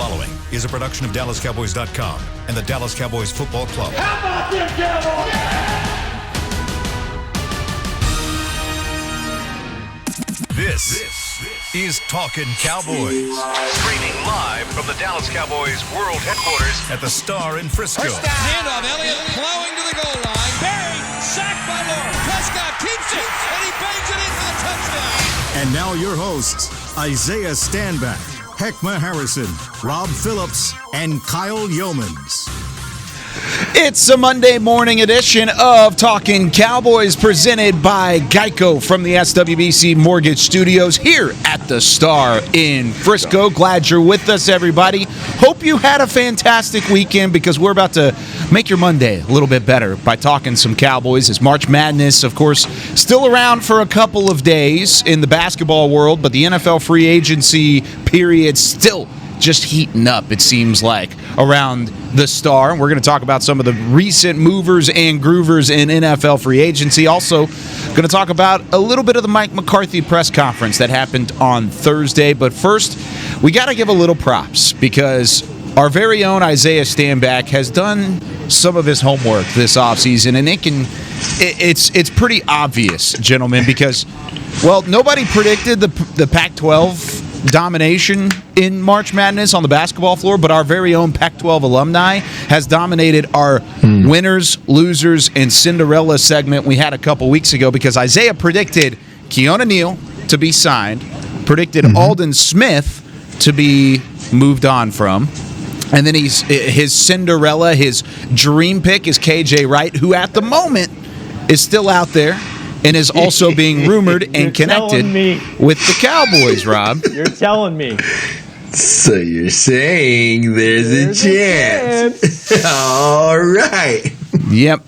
following is a production of DallasCowboys.com and the Dallas Cowboys Football Club. How about them Cowboys? This is Talkin Cowboys. Streaming live from the Dallas Cowboys World Headquarters at the Star in Frisco. Handoff, Elliott plowing to the goal line. Barry, sacked by Lord. Prescott keeps it, and he bangs it in for the touchdown. And now your hosts, Isaiah Stanback, Heckma Harrison, Rob Phillips, and Kyle Yeomans. It's a Monday morning edition of Talkin Cowboys presented by Geico from the SWBC Mortgage Studios here at the Star in Frisco. Glad you're with us, everybody. Hope you had a fantastic weekend because we're about to make your Monday a little bit better by talking some Cowboys. As March Madness, of course, still around for a couple of days in the basketball world, but the NFL free agency period still just heating up, it seems like, around the Star. We're going to talk about some of the recent movers and groovers in NFL free agency. Also, going to talk about a little bit of the Mike McCarthy press conference that happened on Thursday. But first, we got to give a little props because our very own Isaiah Stanback has done some of his homework this offseason, and it's pretty obvious, gentlemen, because, well, nobody predicted the Pac-12 domination in March Madness on the basketball floor, but our very own Pac-12 alumni has dominated our winners, losers, and Cinderella segment we had a couple weeks ago because Isaiah predicted Keona Neal to be signed, predicted Aldon Smith to be moved on from, and then his Cinderella, his dream pick is KJ Wright, who at the moment is still out there and is also being rumored and connected with the Cowboys, Rob. You're telling me. So you're saying there's a chance. All right. Yep.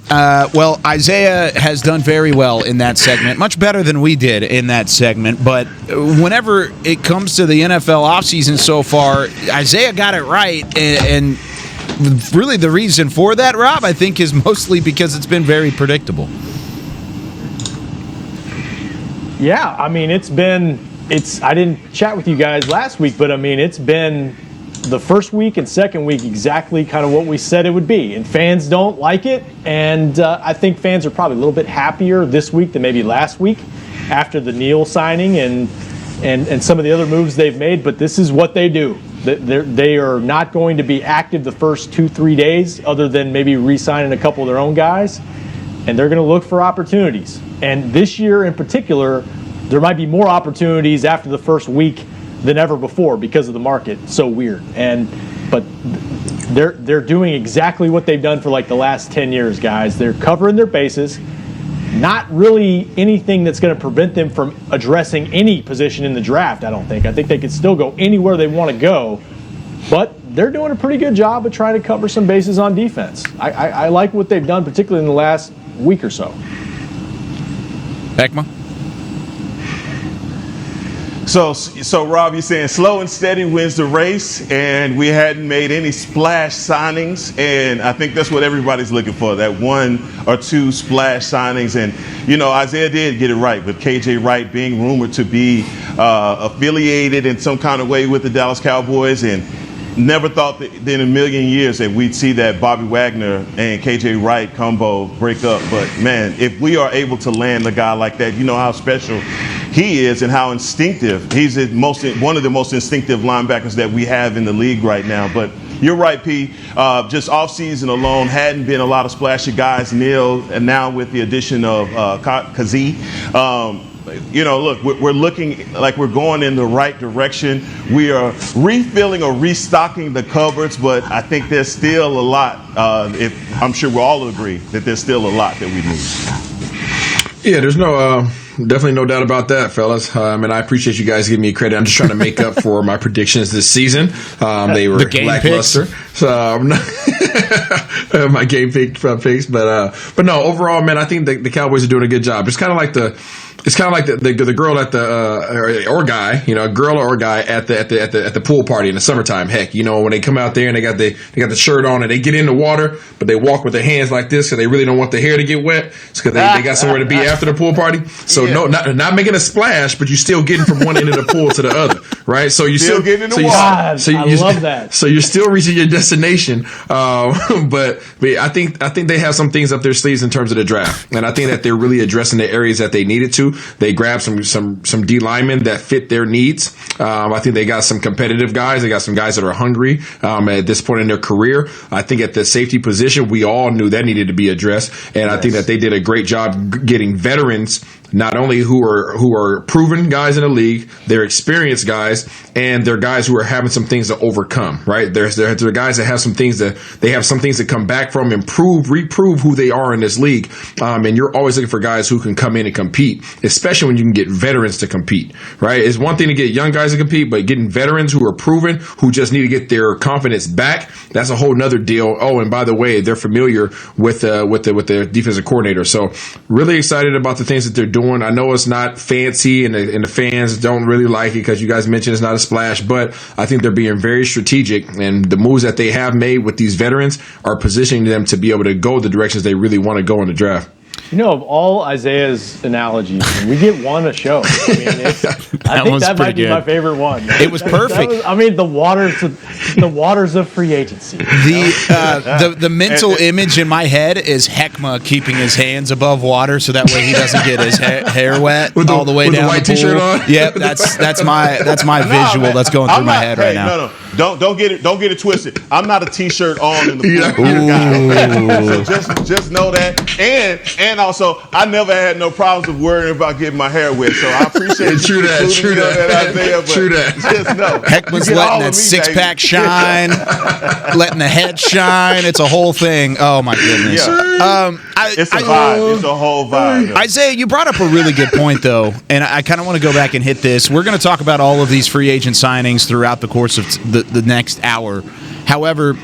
Well, Isaiah has done very well in that segment, much better than we did in that segment. But whenever it comes to the NFL offseason so far, Isaiah got it right. And really the reason for that, Rob, I think is mostly because it's been very predictable. Yeah, I mean, I didn't chat with you guys last week, but I mean, it's been the first week and second week exactly kind of what we said it would be. And fans don't like it, and I think fans are probably a little bit happier this week than maybe last week after the Neal signing and some of the other moves they've made, but this is what they do. They are not going to be active the first 2-3 days other than maybe re-signing a couple of their own guys, and they're going to look for opportunities. And this year in particular, there might be more opportunities after the first week than ever before because of the market. So weird. But they're doing exactly what they've done for like the last 10 years, guys. They're covering their bases. Not really anything that's going to prevent them from addressing any position in the draft, I don't think. I think they could still go anywhere they want to go. But they're doing a pretty good job of trying to cover some bases on defense. I like what they've done, particularly in the last week or so. Heckma? So Rob, you're saying slow and steady wins the race, and we hadn't made any splash signings, and I think that's what everybody's looking for, that one or two splash signings. And, you know, Isaiah did get it right with KJ Wright being rumored to be affiliated in some kind of way with the Dallas Cowboys, and never thought that in a million years that we'd see that Bobby Wagner and KJ Wright combo break up. But, man, if we are able to land a guy like that, you know how special he is and how instinctive. He's one of the most instinctive linebackers that we have in the league right now. But you're right, P. Just offseason alone, hadn't been a lot of splashy guys. Neal, and now with the addition of Kazee. You know, look, we're looking like we're going in the right direction. We are refilling or restocking the cupboards, but I think there's still a lot. I'm sure we'll all agree that there's still a lot that we need. Yeah, there's definitely no doubt about that, fellas. And I appreciate you guys giving me credit. I'm just trying to make up for my predictions this season. They were lackluster. So my game picks, but no, overall, man, I think the Cowboys are doing a good job. It's kind of like It's kind of like the girl at the or guy, you know, a girl or a guy at the pool party in the summertime. Heck, you know, when they come out there and they got the shirt on and they get in the water, but they walk with their hands like this because they really don't want the hair to get wet. It's because they got somewhere to be after the pool party. So not making a splash, but you're still getting from one end of the pool to the other, right? So you're still getting in the water. I love that. So you're still reaching your destination. But I think they have some things up their sleeves in terms of the draft, and I think that they're really addressing the areas that they needed to. They grabbed some D linemen that fit their needs. I think they got some competitive guys. They got some guys that are hungry at this point in their career. I think at the safety position, we all knew that needed to be addressed, and I think that they did a great job getting veterans, not only who are proven guys in the league, they're experienced guys, and they're guys who are having some things to overcome. Right? They're guys that have some things to come back from, reprove who they are in this league. And you're always looking for guys who can come in and compete, especially when you can get veterans to compete. Right? It's one thing to get young guys to compete, but getting veterans who are proven, who just need to get their confidence back, that's a whole nother deal. Oh, and by the way, they're familiar with the defensive coordinator. So really excited about the things that they're doing. I know it's not fancy, and the fans don't really like it because you guys mentioned it's not a splash, but I think they're being very strategic, and the moves that they have made with these veterans are positioning them to be able to go the directions they really want to go in the draft. You know, of all Isaiah's analogies, we get one a show. I mean, I think that might be my favorite one. It was perfect. The waters of free agency. The mental image in my head is Heckma keeping his hands above water so that way he doesn't get his hair wet all the way down the white the pool. T-shirt on. Yep, that's my visual that's going through my head right now. No. Don't get it twisted. I'm not a T-shirt on in the pool. So just know that. And also, I never had no problems with worrying about getting my hair wet. So I appreciate True that. Just know. Heckman's letting that six-pack shine, letting the head shine. It's a whole thing. Oh, my goodness. Yeah. It's a vibe. It's a whole vibe. Isaiah, you brought up a really good point, though, and I kind of want to go back and hit this. We're going to talk about all of these free agent signings throughout the course of the next hour. However,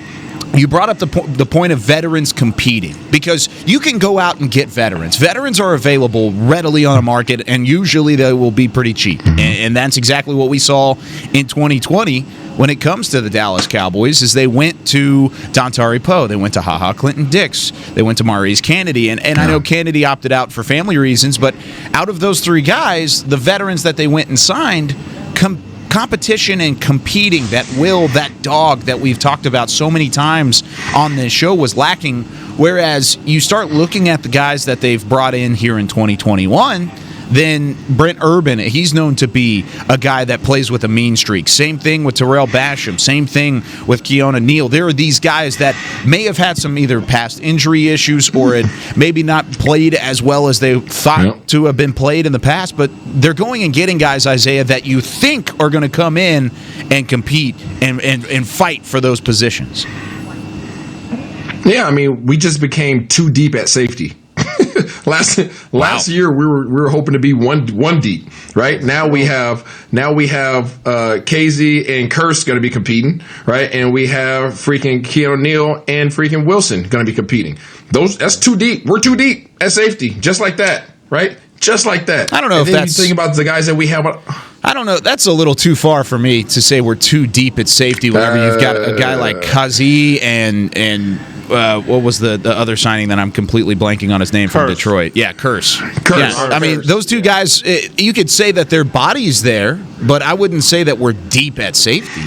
you brought up the point of veterans competing, because you can go out and get veterans. Veterans are available readily on the market, and usually they will be pretty cheap. And that's exactly what we saw in 2020 when it comes to the Dallas Cowboys, is they went to Dontari Poe, they went to HaHa Clinton-Dix, they went to Maurice Kennedy, and I know Kennedy opted out for family reasons, but out of those three guys, the veterans that they went and signed, competition and competing, that dog that we've talked about so many times on this show was lacking. Whereas you start looking at the guys that they've brought in here in 2021, then Brent Urban, he's known to be a guy that plays with a mean streak. Same thing with Terrell Basham. Same thing with Keona Neal. There are these guys that may have had some either past injury issues or had maybe not played as well as they thought to have been played in the past, but they're going and getting guys, Isaiah, that you think are going to come in and compete and fight for those positions. Yeah, I mean, we just became too deep at safety. Last year we were hoping to be one deep, right? Now we have KZ and Curse going to be competing, right? And we have freaking Keona Neal and freaking Wilson going to be competing. That's too deep. We're too deep at safety, just like that, right? Just like that. I don't know if that's. You think about the guys that we have. I don't know. That's a little too far for me to say we're too deep at safety whenever you've got a guy like Kazi and what was the other signing that I'm completely blanking on his name from Detroit? Yeah, Curse. Yeah, I mean, those two guys, you could say that their body's there, but I wouldn't say that we're deep at safety.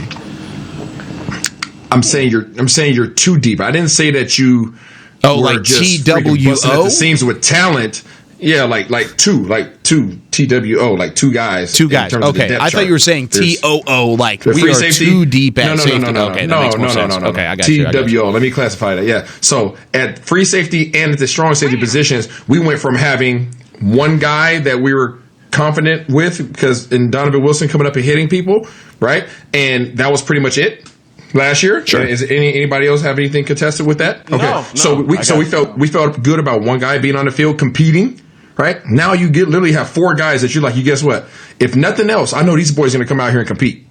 I'm saying you're too deep. I didn't say that you were like just TWO at the seams with talent. Yeah, like two TWO, like two guys. Two guys. Okay, I thought you were saying TOO, like we are safety. too deep at safety. No. Okay, that makes more sense. Okay, I got you. TWO. Let me classify that. Yeah. So at free safety and at the strong safety positions, we went from having one guy that we were confident with, because in Donovan Wilson coming up and hitting people, right? And that was pretty much it. Last year, sure. Is anybody else have anything contested with that? Okay, no, so we felt good about one guy being on the field competing. Right now, you literally have four guys that you're like, you guess what? If nothing else, I know these boys are going to come out here and compete.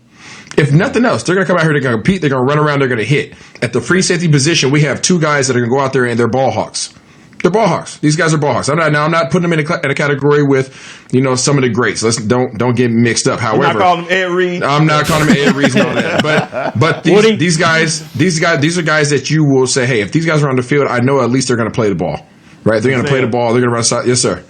If nothing else, they're going to come out here, they're going to compete, they're going to run around, they're going to hit. At the free safety position, we have two guys that are going to go out there and they're ball hawks. They're ball hawks. These guys are ball hawks. I'm not putting them in a category with, some of the greats. Don't get mixed up. However, I'm not calling them Ed Reed. I'm not calling them Ed Reed and all that. But these guys, these are guys that you will say, hey, if these guys are on the field, I know at least they're going to play the ball, right? They're going to play the ball. They're going to run side. Yes, sir.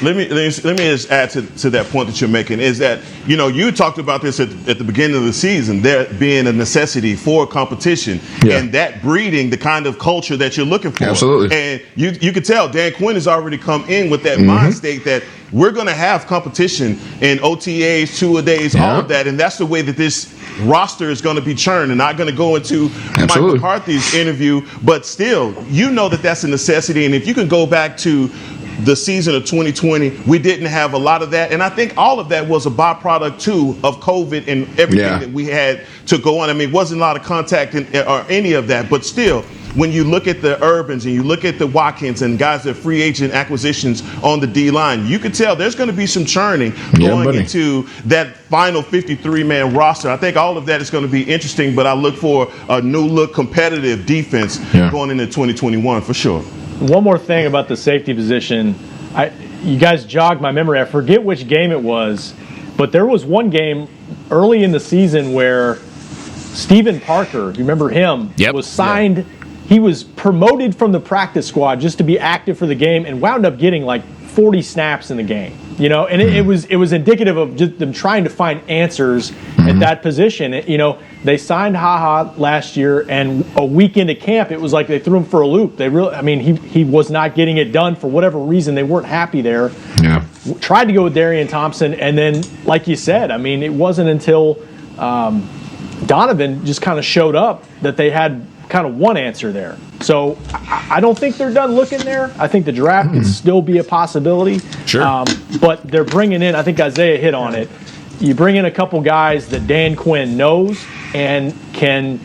Let me just add to that point that you're making is that, you talked about this at the beginning of the season, there being a necessity for competition and that breeding the kind of culture that you're looking for. Absolutely. And you could tell Dan Quinn has already come in with that mind state that we're going to have competition in OTAs, two-a-days, all of that. And that's the way that this roster is going to be churned, and not going to go into Mike McCarthy's interview. But still, that's a necessity. And if you can go back to the season of 2020, we didn't have a lot of that. And I think all of that was a byproduct, too, of COVID and everything that we had to go on. I mean, it wasn't a lot of contact or any of that. But still, when you look at the Urbans and you look at the Watkins and guys that free agent acquisitions on the D-line, you could tell there's going to be some churning going into that final 53-man roster. I think all of that is going to be interesting, but I look for a new-look competitive defense going into 2021 for sure. One more thing about the safety position. You guys jogged my memory. I forget which game it was, but there was one game early in the season where Stephen Parker, you remember him, was signed. He was promoted from the practice squad just to be active for the game and wound up getting like 40 snaps in the game. And it was indicative of just them trying to find answers at that position. They signed HaHa last year, and a week into camp, it was like they threw him for a loop. He was not getting it done for whatever reason. They weren't happy there. Yeah. Tried to go with Darian Thompson, and then, like you said, it wasn't until Donovan just kind of showed up that they had kind of one answer there. So I don't think they're done looking there. I think the draft could still be a possibility. Sure. But they're bringing in, I think Isaiah hit on it, you bring in a couple guys that Dan Quinn knows and can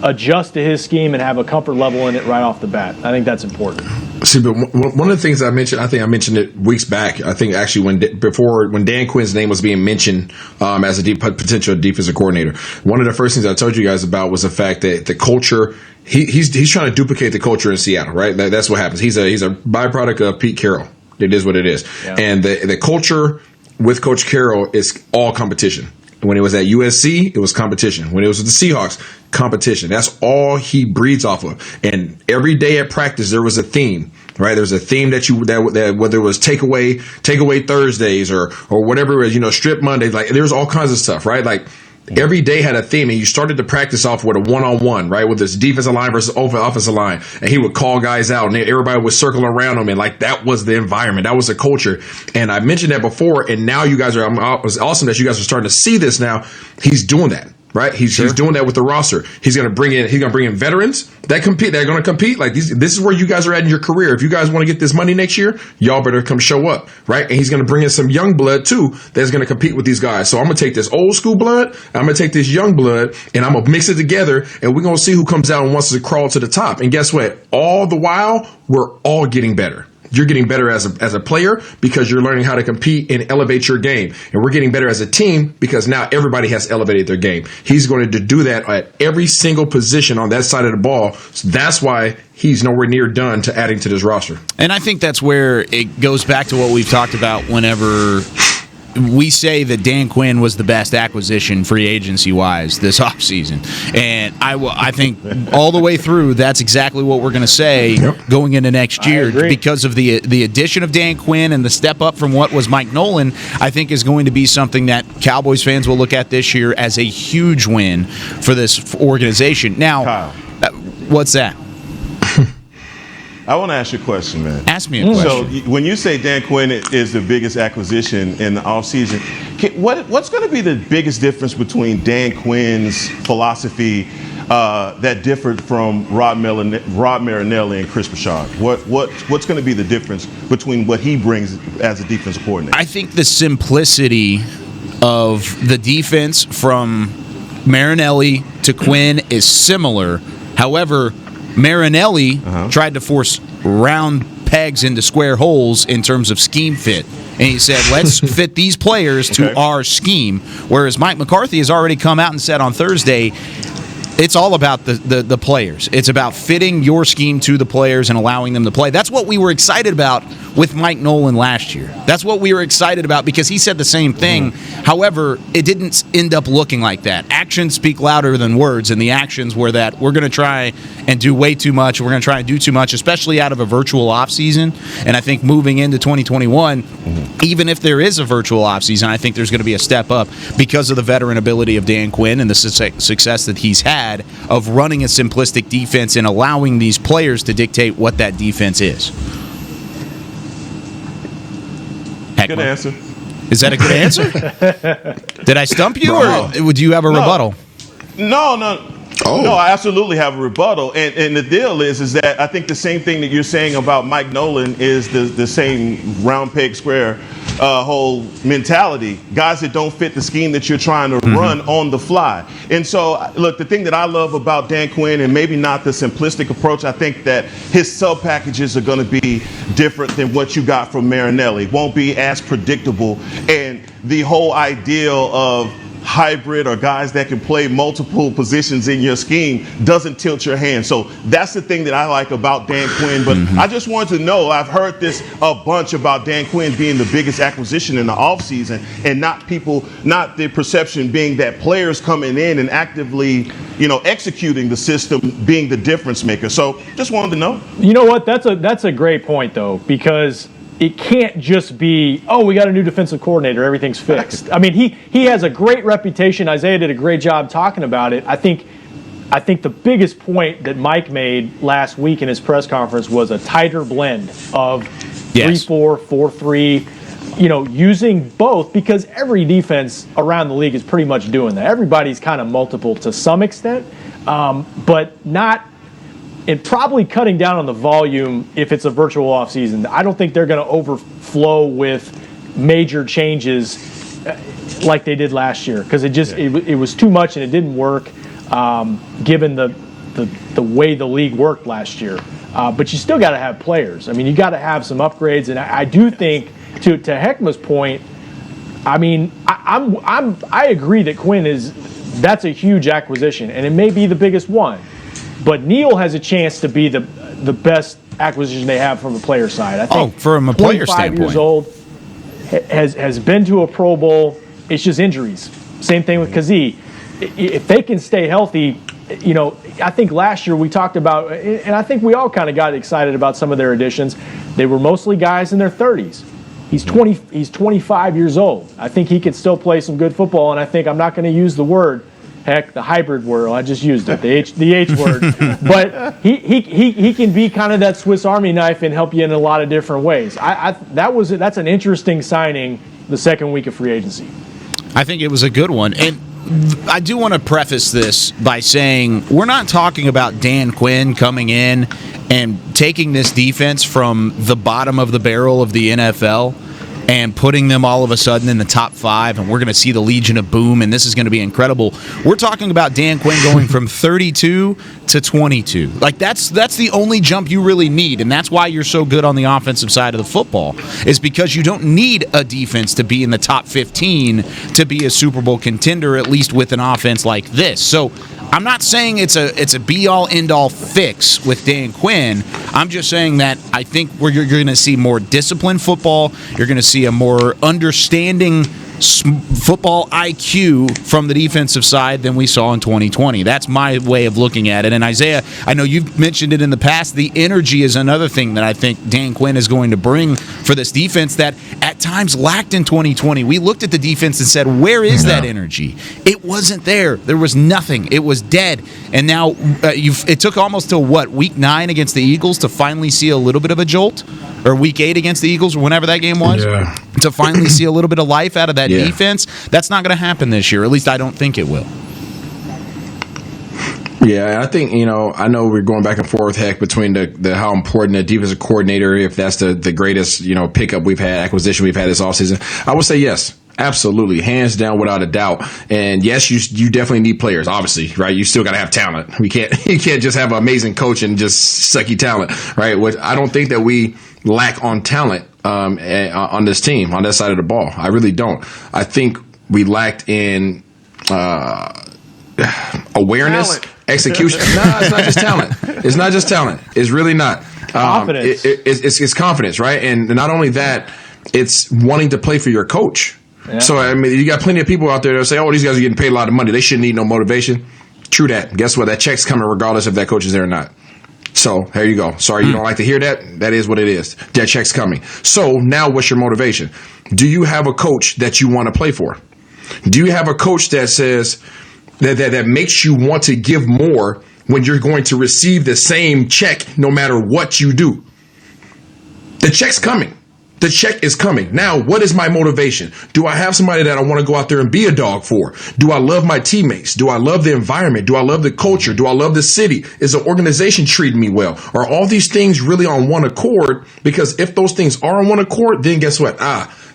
adjust to his scheme and have a comfort level in it right off the bat. I think that's important. See, but one of the things I mentioned it weeks back. I think actually when Dan Quinn's name was being mentioned as a potential defensive coordinator, one of the first things I told you guys about was the fact that the culture. He's trying to duplicate the culture in Seattle, right? That's what happens. He's a byproduct of Pete Carroll. It is what it is, and the culture with Coach Carroll is all competition. When it was at USC, it was competition. When it was with the Seahawks, competition. That's all he breeds off of. And every day at practice, there was a theme, right? There's a theme that whether it was takeaway Thursdays or whatever it was, strip Mondays, like there's all kinds of stuff, right? Like every day had a theme, and you started to practice off with a one-on-one, right, with this defensive line versus offensive line, and he would call guys out, and everybody would circle around him, and like that was the environment, that was the culture. And I mentioned that before, and now you guys it was awesome that you guys are starting to see this now. He's doing that. Right, he's doing that with the roster. He's going to bring in veterans that compete. They're going to compete. Like this is where you guys are at in your career. If you guys want to get this money next year, y'all better come show up, right? And he's going to bring in some young blood too that's going to compete with these guys. So I'm going to take this old school blood, I'm going to take this young blood, and I'm going to mix it together, and we're going to see who comes out and wants to crawl to the top. And guess what? All the while, we're all getting better. You're getting better as a player because you're learning how to compete and elevate your game. And we're getting better as a team because now everybody has elevated their game. He's going to do that at every single position on that side of the ball. So that's why he's nowhere near done to adding to this roster. And I think that's where it goes back to what we've talked about whenever we say that Dan Quinn was the best acquisition free agency-wise this offseason. And I think all the way through, that's exactly what we're going to say going into next year because of the addition of Dan Quinn and the step up from what was Mike Nolan, I think is going to be something that Cowboys fans will look at this year as a huge win for this organization. Now, Kyle, what's that? I want to ask you a question, man. Ask me a question. So when you say Dan Quinn is the biggest acquisition in the offseason, what's going to be the biggest difference between Dan Quinn's philosophy that differed from Rod Marinelli and Chris Bouchard? What's going to be the difference between what he brings as a defensive coordinator? I think the simplicity of the defense from Marinelli to Quinn is similar. However, Marinelli tried to force round pegs into square holes in terms of scheme fit. And he said, let's fit these players to our scheme. Whereas Mike McCarthy has already come out and said on Thursday, it's all about the players. It's about fitting your scheme to the players and allowing them to play. That's what we were excited about with Mike Nolan last year. That's what we were excited about because he said the same thing. However, it didn't end up looking like that. Actions speak louder than words, and the actions were that we're going to try and do way too much. We're going to try and do too much, especially out of a virtual offseason. And I think moving into 2021, even if there is a virtual offseason, I think there's going to be a step up because of the veteran ability of Dan Quinn and the success that he's had of running a simplistic defense and allowing these players to dictate what that defense is. Good answer. Is that a good answer? Did I stump you, or would you have a rebuttal? No. Oh. No, I absolutely have a rebuttal. And the deal is that I think the same thing that you're saying about Mike Nolan is the same round peg square whole mentality. Guys that don't fit the scheme that you're trying to run on the fly. And so, look, the thing that I love about Dan Quinn, and maybe not the simplistic approach, I think that his sub packages are going to be different than what you got from Marinelli. Won't be as predictable. And the whole ideal of hybrid or guys that can play multiple positions in your scheme doesn't tilt your hand. So that's the thing that I like about Dan Quinn. But I just wanted to know, I've heard this a bunch about Dan Quinn being the biggest acquisition in the offseason, and not the perception being that players coming in and actively, executing the system being the difference maker. So just wanted to know. You know what? That's a great point, though, because it can't just be, we got a new defensive coordinator, everything's fixed. I mean, he has a great reputation. Isaiah did a great job talking about it. I think the biggest point that Mike made last week in his press conference was a tighter blend of 3-4, 4-3, using both, because every defense around the league is pretty much doing that. Everybody's kind of multiple to some extent, but not. And probably cutting down on the volume if it's a virtual offseason. I don't think they're going to overflow with major changes like they did last year, because it was too much and it didn't work given the way the league worked last year. But you still got to have players. I mean, you got to have some upgrades, and I do think to Heckma's point, I mean, I agree that that's a huge acquisition, and it may be the biggest one. But Neal has a chance to be the best acquisition they have from a player side. I think from a player standpoint. 25 years old, has been to a Pro Bowl. It's just injuries. Same thing with Kazee. If they can stay healthy, I think last year we talked about, and I think we all kind of got excited about some of their additions. They were mostly guys in their 30s. He's 25 years old. I think he could still play some good football, and I think I'm not going to use the word. Heck, the hybrid word, I just used it, the H word. But he can be kind of that Swiss Army knife and help you in a lot of different ways. That's an interesting signing the second week of free agency. I think it was a good one. And I do want to preface this by saying we're not talking about Dan Quinn coming in and taking this defense from the bottom of the barrel of the NFL and putting them all of a sudden in the top 5, and we're going to see the Legion of Boom, and this is going to be incredible. We're talking about Dan Quinn going from 32 to 22. Like, that's the only jump you really need, and that's why you're so good on the offensive side of the football, is because you don't need a defense to be in the top 15 to be a Super Bowl contender, at least with an offense like this. So I'm not saying it's a be-all, end-all fix with Dan Quinn. I'm just saying that I think you're going to see more disciplined football. You're going to see a more understanding football IQ from the defensive side than we saw in 2020. That's my way of looking at it. And Isaiah, I know you've mentioned it in the past. The energy is another thing that I think Dan Quinn is going to bring for this defense that at times lacked in 2020. We looked at the defense and said, where is that energy? It wasn't there. There was nothing. It was dead. And now it took almost till week 9 against the Eagles to finally see a little bit of a jolt, or week 8 against the Eagles, or whenever that game was, to finally see a little bit of life out of that defense. That's not going to happen this year. At least I don't think it will. Yeah, I think, I know we're going back and forth, Heck, between the how important a defensive coordinator, if that's the greatest, pickup we've had, acquisition we've had this offseason. I would say yes. Absolutely, hands down, without a doubt. And yes, you definitely need players, obviously, right? You still got to have talent. You can't just have an amazing coach and just sucky talent, right? Which I don't think that we lack on talent on this team, on that side of the ball. I really don't. I think we lacked in awareness. execution. No, it's not just talent. It's not just talent. It's really not. Confidence. It's confidence, right? And not only that, it's wanting to play for your coach. Yeah. So, I mean, you got plenty of people out there that say, oh, these guys are getting paid a lot of money. They shouldn't need no motivation. True that. Guess what? That check's coming regardless if that coach is there or not. So, here you go. Sorry you don't like to hear that. That is what it is. That check's coming. So, now what's your motivation? Do you have a coach that you want to play for? Do you have a coach that says that makes you want to give more when you're going to receive the same check no matter what you do? The check's coming. The check is coming. Now, what is my motivation? Do I have somebody that I want to go out there and be a dog for? Do I love my teammates? Do I love the environment? Do I love the culture? Do I love the city? Is the organization treating me well? Are all these things really on one accord? Because if those things are on one accord, then guess what?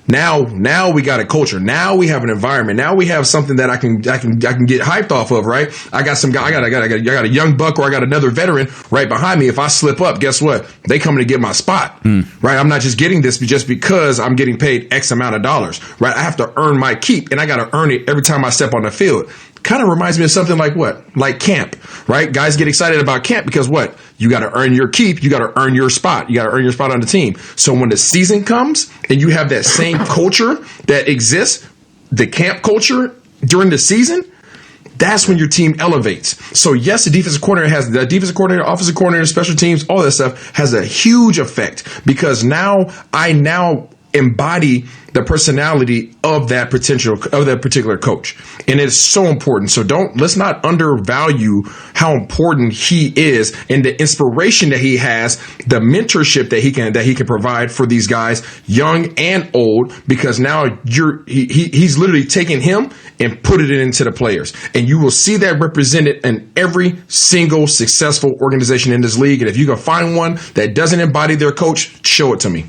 Now we got a culture. Now we have an environment. Now we have something that I can get hyped off of, right? I got some guy. I got a young buck, or I got another veteran right behind me. If I slip up, guess what? They coming to get my spot, right? I'm not just getting this just because I'm getting paid X amount of dollars, right? I have to earn my keep, and I got to earn it every time I step on the field. Kind of reminds me of something like what? Like camp, right? Guys get excited about camp because what? You got to earn your keep. You got to earn your spot. You got to earn your spot on the team. So when the season comes and you have that same culture that exists, the camp culture during the season, that's when your team elevates. So yes, the defensive coordinator, offensive coordinator, special teams, all that stuff has a huge effect because now I embody the personality of that particular coach. And it's so important. So let's not undervalue how important he is and the inspiration that he has, the mentorship that he can provide for these guys, young and old, because now he's literally taking him and put it into the players. And you will see that represented in every single successful organization in this league. And if you can find one that doesn't embody their coach, show it to me.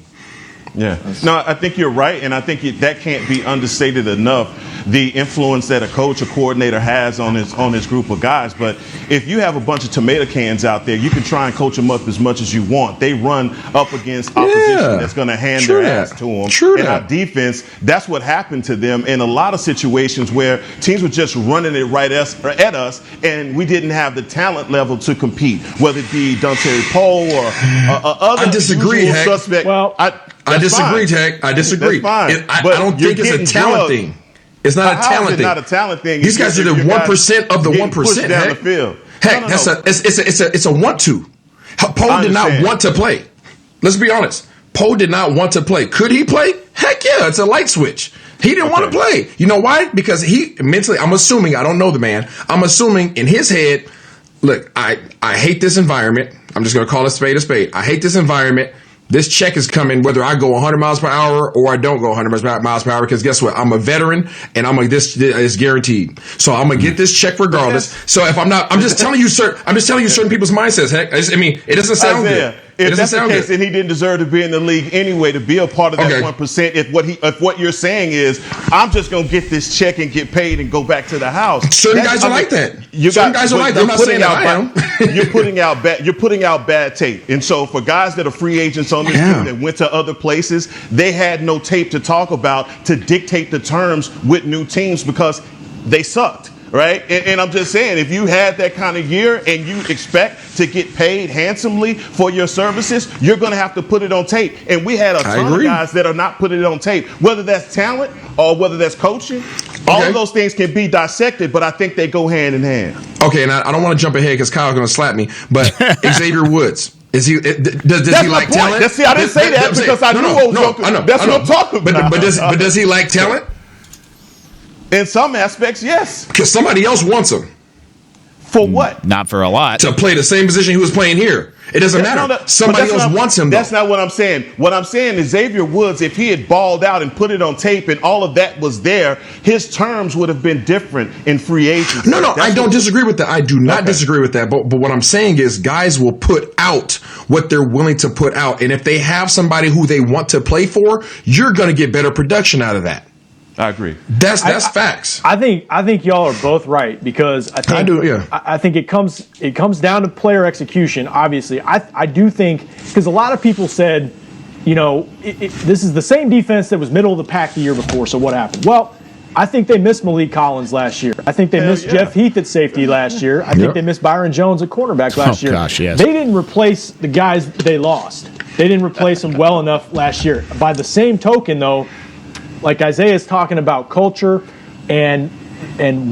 Yeah. No, I think you're right, and I think that can't be understated enough, the influence that a coach or coordinator has on his group of guys. But if you have a bunch of tomato cans out there, you can try and coach them up as much as you want. They run up against opposition that's going to hand their ass to them. And our defense, that's what happened to them in a lot of situations where teams were just running it right at us, and we didn't have the talent level to compete, whether it be Dante Poe or other I disagree, suspect. Well, I disagree, Tech. I disagree. That's fine. I don't think it's a talent thing. It's not a talent thing. Not a talent thing. These guys are the 1% of the 1%. Down the field. Heck, it's a want to. Poe did not want to play. Let's be honest. Poe did not want to play. Could he play? Heck yeah, it's a light switch. He didn't want to play. You know why? Because he mentally, I'm assuming, I don't know the man, I'm assuming in his head, look, I hate this environment. I'm just going to call a spade a spade. I hate this environment. This check is coming whether I go 100 miles per hour or I don't go 100 miles per hour, because guess what? I'm a veteran and this is guaranteed. So I'm going to get this check regardless. So if I'm just telling you certain people's mindsets. Heck, it doesn't sound good. If that's the case, then he didn't deserve to be in the league anyway, to be a part of that 1%. If what you're saying is, I'm just going to get this check and get paid and go back to the house. Certain guys are like that. Certain guys are like that. I'm not saying that I am. You're putting out bad tape. And so for guys that are free agents on this team that went to other places, they had no tape to talk about to dictate the terms with new teams because they sucked. Right? And I'm just saying, if you had that kind of year and you expect to get paid handsomely for your services, you're going to have to put it on tape. And we had a ton of guys that are not putting it on tape, whether that's talent or whether that's coaching. All of those things can be dissected, but I think they go hand in hand. Okay, and I don't want to jump ahead because Kyle's going to slap me, but Xavier Woods. Does he like talent? I didn't say that because I knew that's what I'm talking about. But does he like talent? In some aspects, yes. Because somebody else wants him. For what? Not for a lot. To play the same position he was playing here. It doesn't matter. Somebody else wants him, though. That's not what I'm saying. What I'm saying is Xavier Woods, if he had balled out and put it on tape and all of that was there, his terms would have been different in free agency. No, I don't disagree with that. I do not disagree with that. But what I'm saying is guys will put out what they're willing to put out. And if they have somebody who they want to play for, you're going to get better production out of that. I agree. That's facts. I think y'all are both right because I think it comes down to player execution. Obviously, I do think because a lot of people said, this is the same defense that was middle of the pack the year before. So what happened? Well, I think they missed Malik Collins last year. I think they missed Jeff Heath at safety last year. I think they missed Byron Jones at cornerback last year. Gosh, yes. They didn't replace the guys they lost. They didn't replace them well enough last year. By the same token, though, like Isaiah's talking about culture and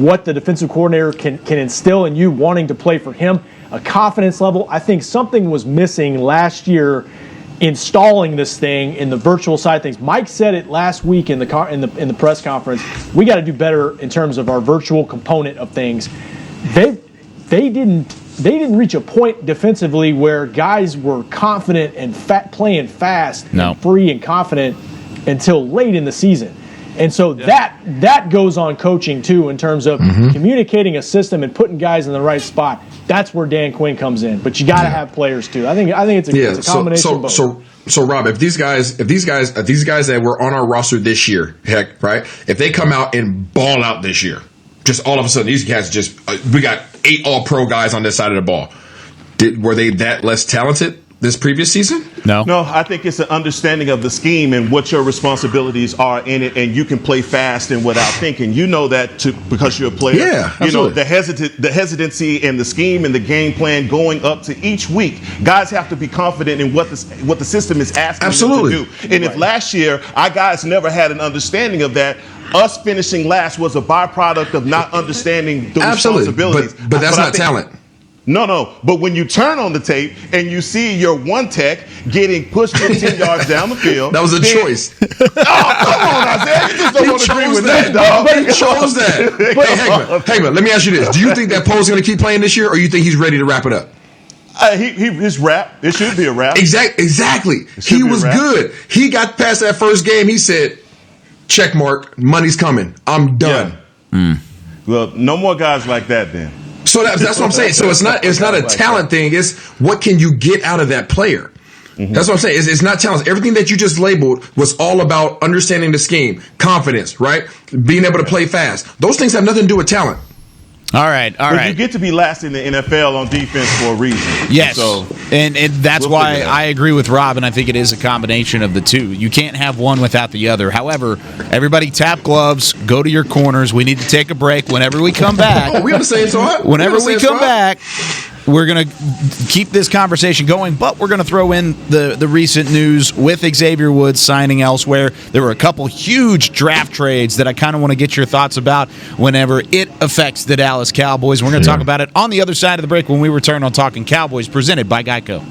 what the defensive coordinator can instill in you wanting to play for him, a confidence level, I think something was missing last year installing this thing in the virtual side of things. Mike said it last week in the press conference. We got to do better in terms of our virtual component of things. They didn't reach a point defensively where guys were confident and playing fast and free and confident until late in the season. And so that goes on coaching too in terms of communicating a system and putting guys in the right spot. That's where Dan Quinn comes in. But you got to have players too. I think it's a combination of both. So Rob, if these guys that were on our roster this year, right? If they come out and ball out this year, just all of a sudden these guys we got 8 all-pro guys on this side of the ball. Were they that less talented this previous season? No, I think it's an understanding of the scheme and what your responsibilities are in it, and you can play fast and without thinking. You know that because you're a player. Yeah, you know the hesitancy and the scheme and the game plan going up to each week. Guys have to be confident in what the system is asking them to do. And if last year our guys never had an understanding of that, us finishing last was a byproduct of not understanding the responsibilities. But that's not talent. No. But when you turn on the tape and you see your one tech getting pushed 15 yards down the field. That was a choice. Oh, come on, Isaiah. You just don't want to agree with that, dog. But he chose that. Hey, Hegman, let me ask you this. Do you think that Poe's going to keep playing this year, or you think he's ready to wrap it up? His rap. It should be a rap. Exactly. He was good. He got past that first game. He said, check mark, money's coming. I'm done. Yeah. Well, no more guys like that then. So that's what I'm saying. So it's not a talent thing. It's what can you get out of that player. That's what I'm saying. It's not talent. Everything that you just labeled was all about understanding the scheme, confidence, right? Being able to play fast. Those things have nothing to do with talent. All right. You get to be last in the NFL on defense for a reason. Yes, so and that's why I agree with Rob, and I think it is a combination of the two. You can't have one without the other. However, everybody tap gloves, go to your corners. We need to take a break. Whenever we come back, we on the same side. Whenever we come back, we're going to keep this conversation going, but we're going to throw in the recent news with Xavier Woods signing elsewhere. There were a couple huge draft trades that I kind of want to get your thoughts about whenever it affects the Dallas Cowboys. We're going to talk about it on the other side of the break when we return on Talkin Cowboys, presented by Geico.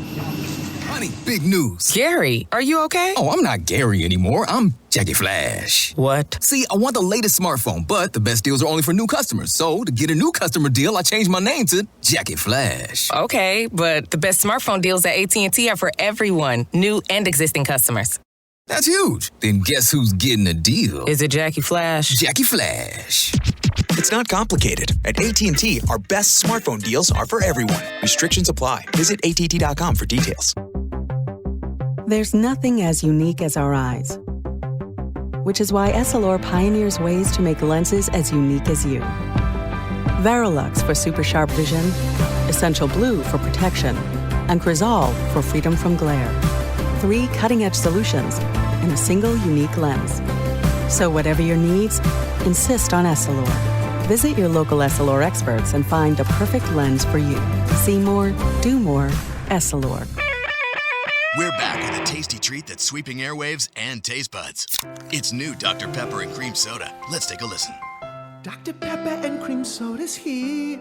Honey, big news. Gary, are you okay? Oh, I'm not Gary anymore. I'm Jackie Flash. What? See, I want the latest smartphone, but the best deals are only for new customers. So, to get a new customer deal, I changed my name to Jackie Flash. Okay, but the best smartphone deals at AT&T are for everyone, new and existing customers. That's huge. Then guess who's getting a deal? Is it Jackie Flash? Jackie Flash. It's not complicated. At AT&T, our best smartphone deals are for everyone. Restrictions apply. Visit att.com for details. There's nothing as unique as our eyes, which is why Essilor pioneers ways to make lenses as unique as you. Verilux for super sharp vision, Essential Blue for protection, and Crizal for freedom from glare. 3 cutting-edge solutions in a single unique lens. So whatever your needs, insist on Essilor. Visit your local Essilor experts and find the perfect lens for you. See more, do more, Essilor. We're back with a tasty treat that's sweeping airwaves and taste buds. It's new Dr. Pepper and Cream Soda. Let's take a listen. Dr. Pepper and Cream Soda's here.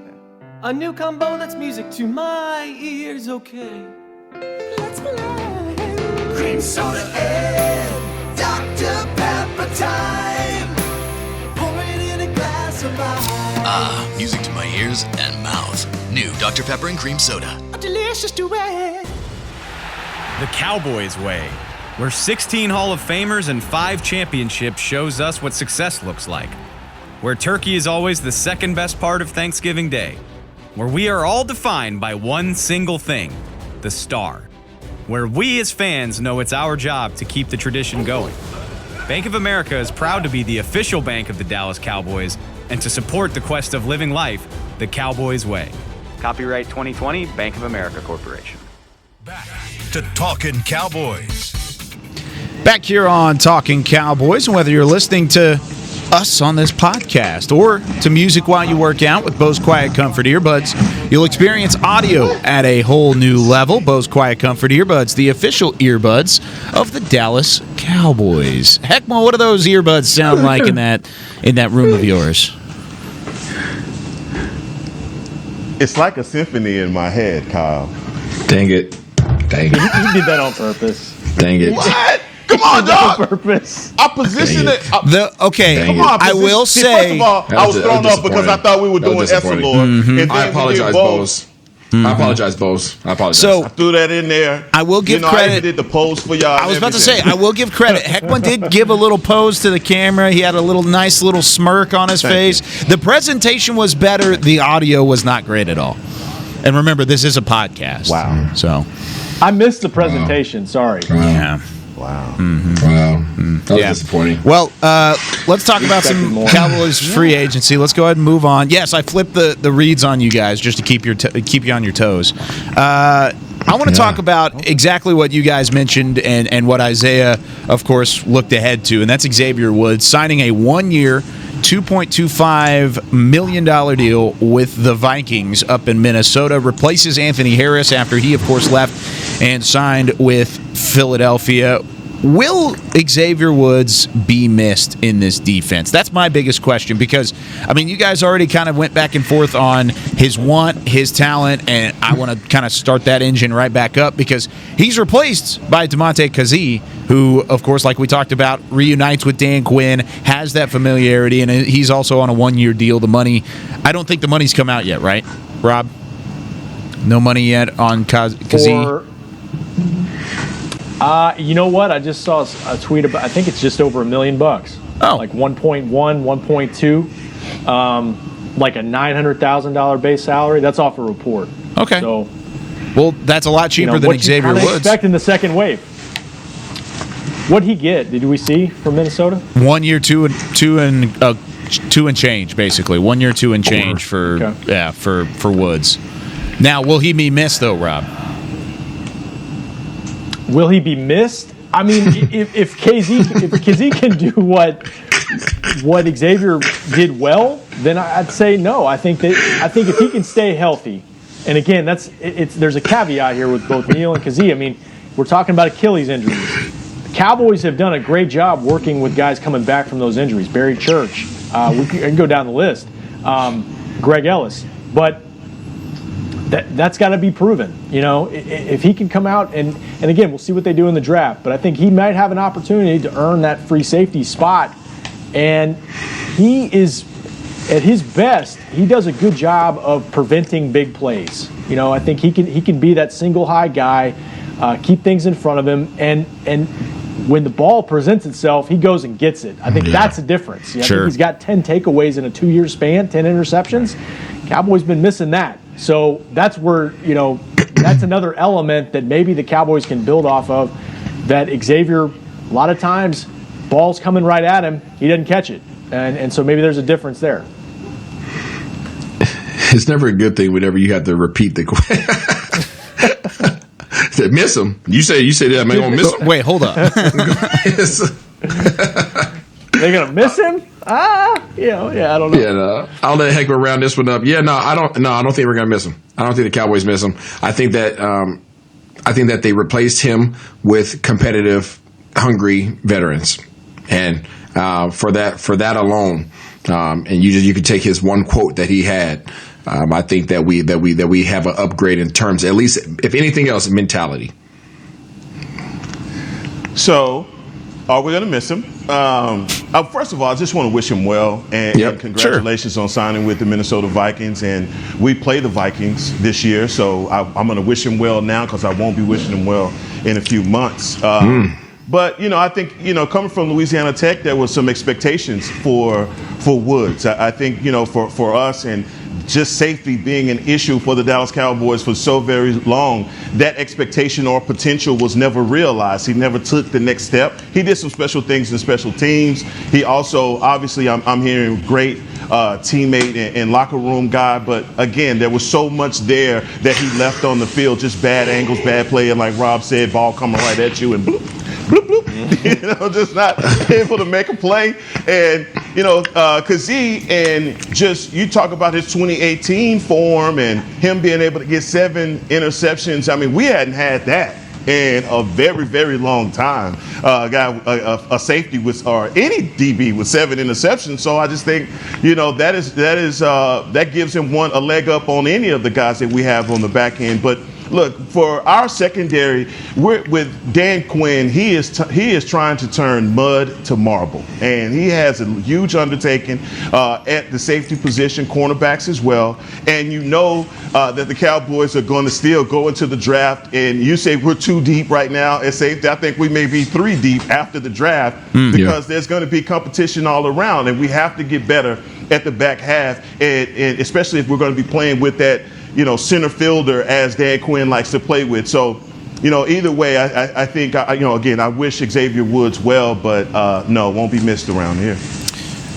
A new combo that's music to my ears, okay. Let's play. Cream Soda and Dr. Pepper time. Pour it in a glass of ice. Music to my ears and mouth. New Dr. Pepper and Cream Soda. A delicious duet. The Cowboys way, where 16 Hall of Famers and 5 championships shows us what success looks like. Where turkey is always the second best part of Thanksgiving Day. Where we are all defined by one single thing, the star. Where we as fans know it's our job to keep the tradition going. Bank of America is proud to be the official bank of the Dallas Cowboys and to support the quest of living life the Cowboys way. Copyright 2020, Bank of America Corporation. Back to Talkin Cowboys. Back here on Talkin Cowboys, and whether you're listening to us on this podcast, or to music while you work out with Bose Quiet Comfort earbuds. You'll experience audio at a whole new level. Bose Quiet Comfort earbuds, the official earbuds of the Dallas Cowboys. Heckma, what do those earbuds sound like in that room of yours? It's like a symphony in my head, Kyle. Dang it. You did that on purpose. Dang it. What? Come on, dog. On purpose. I positioned it. Come on, I will say. First of all, I was thrown off because I thought we were doing Essilor. I apologize, Bose. I apologize, Bose. I apologize. So I threw that in there. I will give credit. I did the pose for y'all. I was about to say, I will give credit. Heckman did give a little pose to the camera. He had a nice little smirk on his face. The presentation was better. The audio was not great at all. And remember, this is a podcast. Wow. So I missed the presentation. Sorry. Yeah. Wow. Wow. That was disappointing. Well, let's talk about some Cowboys free agency. Let's go ahead and move on. Yes, I flipped the reads on you guys just to keep you on your toes. I want to talk about exactly what you guys mentioned and what Isaiah, of course, looked ahead to, and that's Xavier Woods signing a 1-year, $2.25 million deal with the Vikings up in Minnesota. Replaces Anthony Harris after he, of course, left and signed with Philadelphia. Will Xavier Woods be missed in this defense? That's my biggest question because, I mean, you guys already kind of went back and forth on his talent, and I want to kind of start that engine right back up because he's replaced by Damontae Kazee, who, of course, like we talked about, reunites with Dan Quinn, has that familiarity, and he's also on a 1-year deal. I don't think the money's come out yet, right, Rob? No money yet on Kazee? You know what? I just saw a tweet about. I think it's just over $1 million. Oh, like 1.1, 1.2, like a $900,000 base salary. That's off a report. Okay. So, well, that's a lot cheaper than Xavier Woods. Expect in the second wave. What'd he get? Did we see from Minnesota? 1 year, two and change, basically. 1 year, 2 and change for Woods. Now, will he be missed though, Rob? Will he be missed? I mean, if Kazee can do what Xavier did well, then I'd say no. I think if he can stay healthy, and again, there's a caveat here with both Neal and Kazee. I mean, we're talking about Achilles injuries. The Cowboys have done a great job working with guys coming back from those injuries. Barry Church, we can go down the list. Greg Ellis, but that's got to be proven. You know, if he can come out and again, we'll see what they do in the draft. But I think he might have an opportunity to earn that free safety spot. And he is, at his best, he does a good job of preventing big plays. You know, I think he can be that single high guy, keep things in front of him, and when the ball presents itself, he goes and gets it. I think that's the difference. I think he's got 10 takeaways in a 2-year span, 10 interceptions. Cowboys been missing that. So that's where, that's another element that maybe the Cowboys can build off of, that Xavier, a lot of times, ball's coming right at him, he doesn't catch it. And so maybe there's a difference there. It's never a good thing whenever you have to repeat the question. Miss him. You say that man gonna miss him. Wait, hold up. They're gonna miss him? I don't know. Yeah, no. I'll let Heckman round this one up. Yeah, I don't think we're gonna miss him. I don't think the Cowboys miss him. I think that they replaced him with competitive, hungry veterans, and for that alone, and you could take his one quote that he had. I think that we have an upgrade in terms, at least if anything else, mentality. So, are we going to miss him? First of all, I just want to wish him well and congratulations on signing with the Minnesota Vikings. And we play the Vikings this year, so I'm going to wish him well now because I won't be wishing him well in a few months. But, I think, coming from Louisiana Tech, there was some expectations for Woods. I think, for us and just safety being an issue for the Dallas Cowboys for so very long, that expectation or potential was never realized. He never took the next step. He did some special things in special teams. He also, obviously, I'm hearing great teammate and locker room guy, but again, there was so much there that he left on the field, just bad angles, bad play, and like Rob said, ball coming right at you and bloop, bloop, bloop. Just not able to make a play. And, Kazee, and just you talk about his 2018 form and him being able to get 7 interceptions. I mean, we hadn't had that in a very, very long time. A safety or any DB with 7 interceptions. So I just think, that gives him a leg up on any of the guys that we have on the back end. But look, for our secondary, with Dan Quinn, he is trying to turn mud to marble, and he has a huge undertaking at the safety position, cornerbacks as well. And that the Cowboys are going to still go into the draft. And you say we're 2 deep right now at safety. I think we may be 3 deep after the draft because there's going to be competition all around, and we have to get better at the back half, and especially if we're going to be playing with that center fielder as Dan Quinn likes to play with. So, either way, I think, again, I wish Xavier Woods well, but no, won't be missed around here.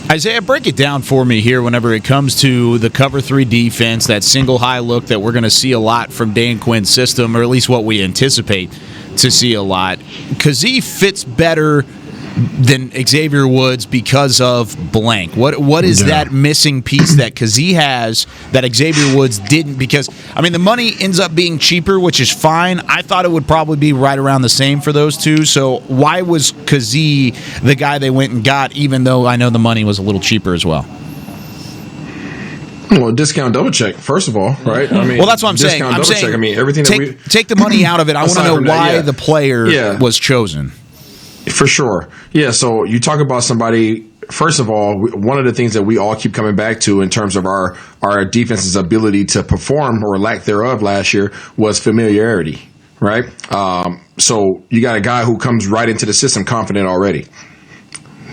Isaiah, break it down for me here whenever it comes to the cover 3 defense, that single high look that we're going to see a lot from Dan Quinn's system, or at least what we anticipate to see a lot. Kazee fits better than Xavier Woods because of blank. What is that missing piece that Kazee has that Xavier Woods didn't? Because, I mean, the money ends up being cheaper, which is fine. I thought it would probably be right around the same for those two. So why was Kazee the guy they went and got, even though I know the money was a little cheaper as well? Well, discount double check, first of all, right? I mean, well, that's what I'm saying. Check. I mean, everything take the money out of it. I want to know why the player was chosen. For sure. Yeah, so you talk about somebody, first of all, one of the things that we all keep coming back to in terms of our defense's ability to perform or lack thereof last year was familiarity, right? So you got a guy who comes right into the system confident already.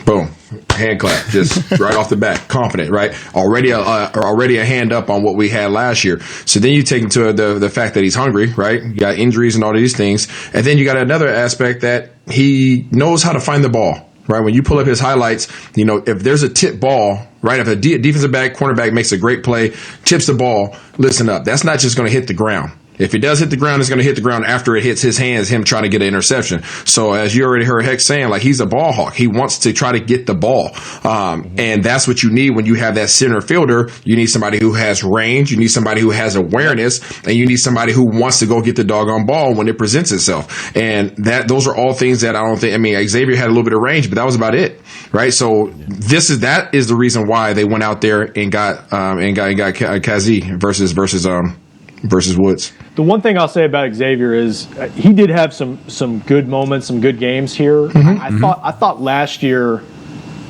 Boom. Hand clap, just right off the bat, confident, right? Already a hand up on what we had last year. So then you take into the fact that he's hungry, right? You got injuries and all these things, and then you got another aspect that he knows how to find the ball, right? When you pull up his highlights, if there's a tip ball, right? If a defensive back, cornerback makes a great play, tips the ball, listen up, that's not just going to hit the ground. If it does hit the ground, it's going to hit the ground after it hits his hands, him trying to get an interception. So as you already heard Heck saying, like, he's a ball hawk. He wants to try to get the ball. And that's what you need when you have that center fielder. You need somebody who has range. You need somebody who has awareness. And you need somebody who wants to go get the doggone ball when it presents itself. And those are all things that I don't think, Xavier had a little bit of range, but that was about it. Right. So that is the reason why they went out there and got Kazee versus Woods. The one thing I'll say about Xavier is he did have some good moments, some good games here. I thought last year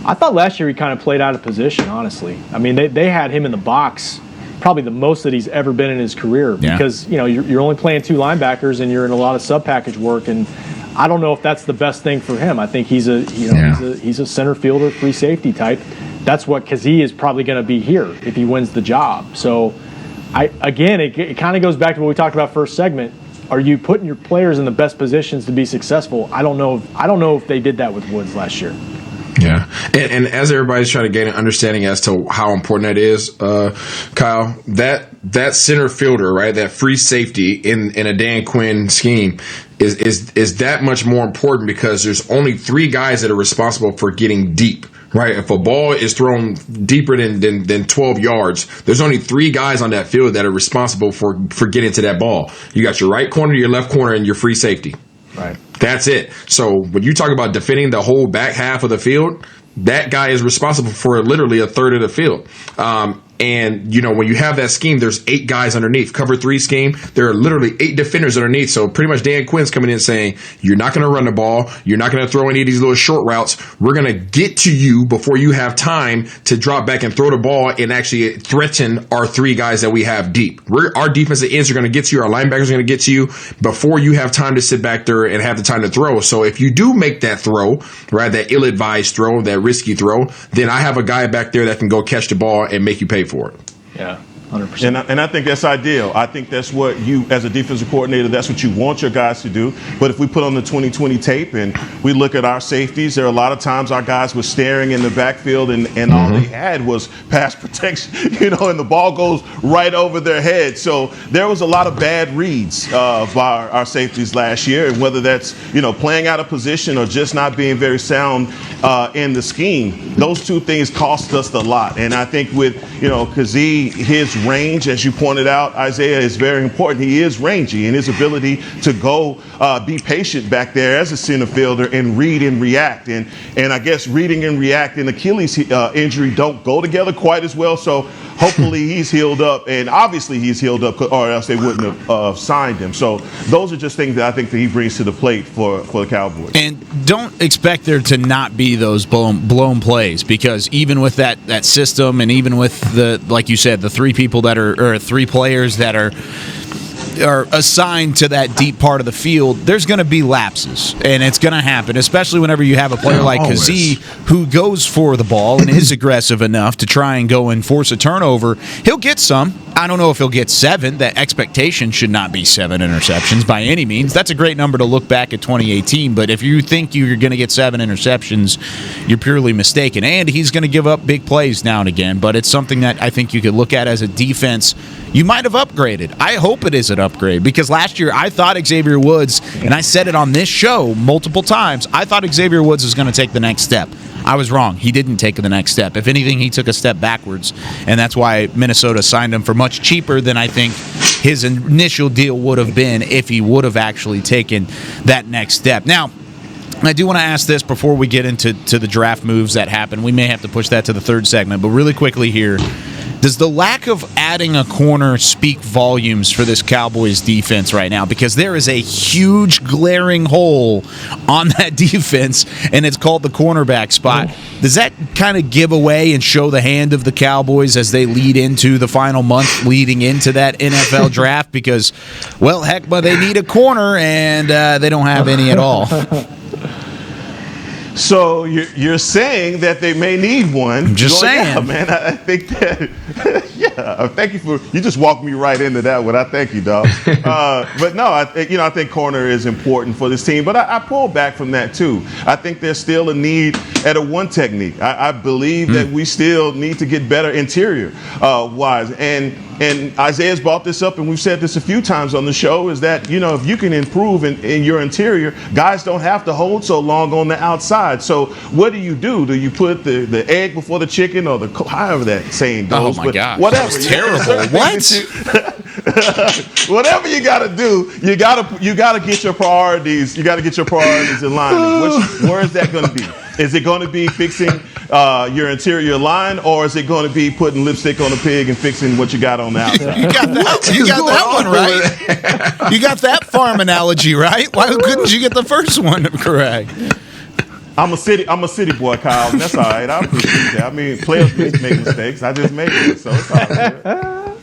he kind of played out of position, honestly. I mean, they had him in the box probably the most that he's ever been in his career because you're only playing 2 linebackers and you're in a lot of sub package work, and I don't know if that's the best thing for him. I think he's a center fielder, free safety type. That's what Kazee is probably going to be here if he wins the job. So. It kind of goes back to what we talked about first segment. Are you putting your players in the best positions to be successful? I don't know if they did that with Woods last year. Yeah, and as everybody's trying to gain an understanding as to how important that is, Kyle, that center fielder, right, that free safety in a Dan Quinn scheme is that much more important because there's only 3 guys that are responsible for getting deep. Right, if a ball is thrown deeper than 12 yards, there's only 3 guys on that field that are responsible for getting to that ball. You got your right corner, your left corner, and your free safety. Right. That's it. So when you talk about defending the whole back half of the field, that guy is responsible for literally a third of the field. And, when you have that scheme, there's 8 guys underneath. Cover 3 scheme, there are literally 8 defenders underneath. So pretty much Dan Quinn's coming in saying, you're not going to run the ball. You're not going to throw any of these little short routes. We're going to get to you before you have time to drop back and throw the ball and actually threaten our 3 guys that we have deep. Our defensive ends are going to get to you. Our linebackers are going to get to you before you have time to sit back there and have the time to throw. So if you do make that throw, right, that ill-advised throw, that risky throw, then I have a guy back there that can go catch the ball and make you pay for it. Yeah. 100%. And I think that's ideal. I think that's what you, as a defensive coordinator, that's what you want your guys to do. But if we put on the 2020 tape and we look at our safeties, there are a lot of times our guys were staring in the backfield and all they had was pass protection, and the ball goes right over their head. So there was a lot of bad reads by our safeties last year, and whether that's, playing out of position or just not being very sound in the scheme, those two things cost us a lot. And I think with, Kazee, his range, as you pointed out, Isaiah, is very important. He is rangy, and his ability to go be patient back there as a center fielder and read and react. And I guess reading and react and Achilles injury don't go together quite as well. So hopefully he's healed up, and obviously he's healed up, or else they wouldn't have signed him. So those are just things that I think that he brings to the plate for the Cowboys. And don't expect there to not be those blown plays, because even with that system, and even with the, like you said, the three players that are assigned to that deep part of the field, there's going to be lapses, and it's going to happen, especially whenever you have a player like Kazee who goes for the ball and is aggressive enough to try and go and force a turnover. He'll get some. I don't know if he'll get 7. That expectation should not be 7 interceptions by any means. That's a great number to look back at 2018, but if you think you're going to get 7 interceptions, you're purely mistaken. And he's going to give up big plays now and again, but it's something that I think you could look at as a defense. You might have upgraded. I hope it is an upgrade, because last year I thought Xavier Woods, and I said it on this show multiple times, I thought Xavier Woods was going to take the next step. I was wrong. He didn't take the next step. If anything, he took a step backwards, and that's why Minnesota signed him for much cheaper than I think his initial deal would have been if he would have actually taken that next step. Now, I do want to ask this before we get into the draft moves that happen. We may have to push that to the third segment, but really quickly here, does the lack of adding a corner speak volumes for this Cowboys defense right now? Because there is a huge glaring hole on that defense, and it's called the cornerback spot. Does that kind of give away and show the hand of the Cowboys as they lead into the final month leading into that NFL draft? Because, well, heck, but they need a corner, and they don't have any at all. So you're saying that they may need one. I'm just saying. Yeah, man, I think that, thank you you just walked me right into that one. I thank you, dog. But no, I think corner is important for this team, but I pull back from that too. I think there's still a need at a one technique. I believe that we still need to get better interior wise. And Isaiah's brought this up, and we've said this a few times on the show, is that, if you can improve in your interior, guys don't have to hold so long on the outside. So what do? Do you put the egg before the chicken, or however that saying goes? Oh, my God. Whatever. That was terrible. What? Whatever you got to do, you got to get your priorities. You got to get your priorities in line. Where is that going to be? Is it going to be fixing your interior line, or is it going to be putting lipstick on a pig and fixing what you got on the outside? You got that one right. You got that farm analogy right. Why couldn't you get the first one correct? I'm a city boy, Kyle. That's all right. I appreciate that. I mean, players make mistakes. I just made it, so it's all right.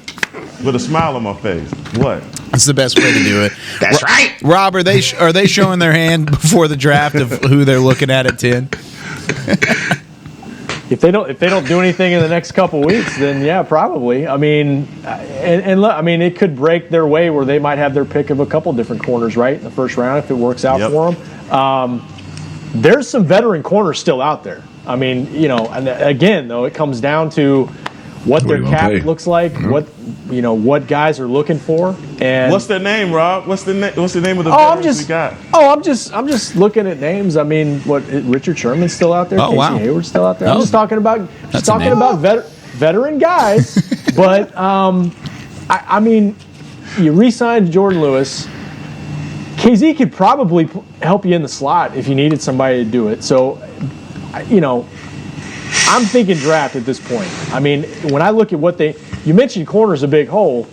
With a smile on my face. What? That's the best way to do it. That's right. Rob, are they showing their hand before the draft of who they're looking at 10? If they don't do anything in the next couple weeks, then yeah, probably. I mean, and look, I mean, it could break their way where they might have their pick of a couple different corners, right, in the first round if it works out for them. There's some veteran corners still out there. I mean, and again, though, it comes down to what their cap looks like, what guys are looking for, and what's their name, Rob? What's the name of the veterans we got? I'm just looking at names. I mean, Richard Sherman's still out there. Casey Hayward's still out there. I'm just talking about veteran guys. But I mean, you re-signed Jordan Lewis. KZ could probably help you in the slot if you needed somebody to do it. So, I'm thinking draft at this point. I mean, when I look at you mentioned corner's a big hole.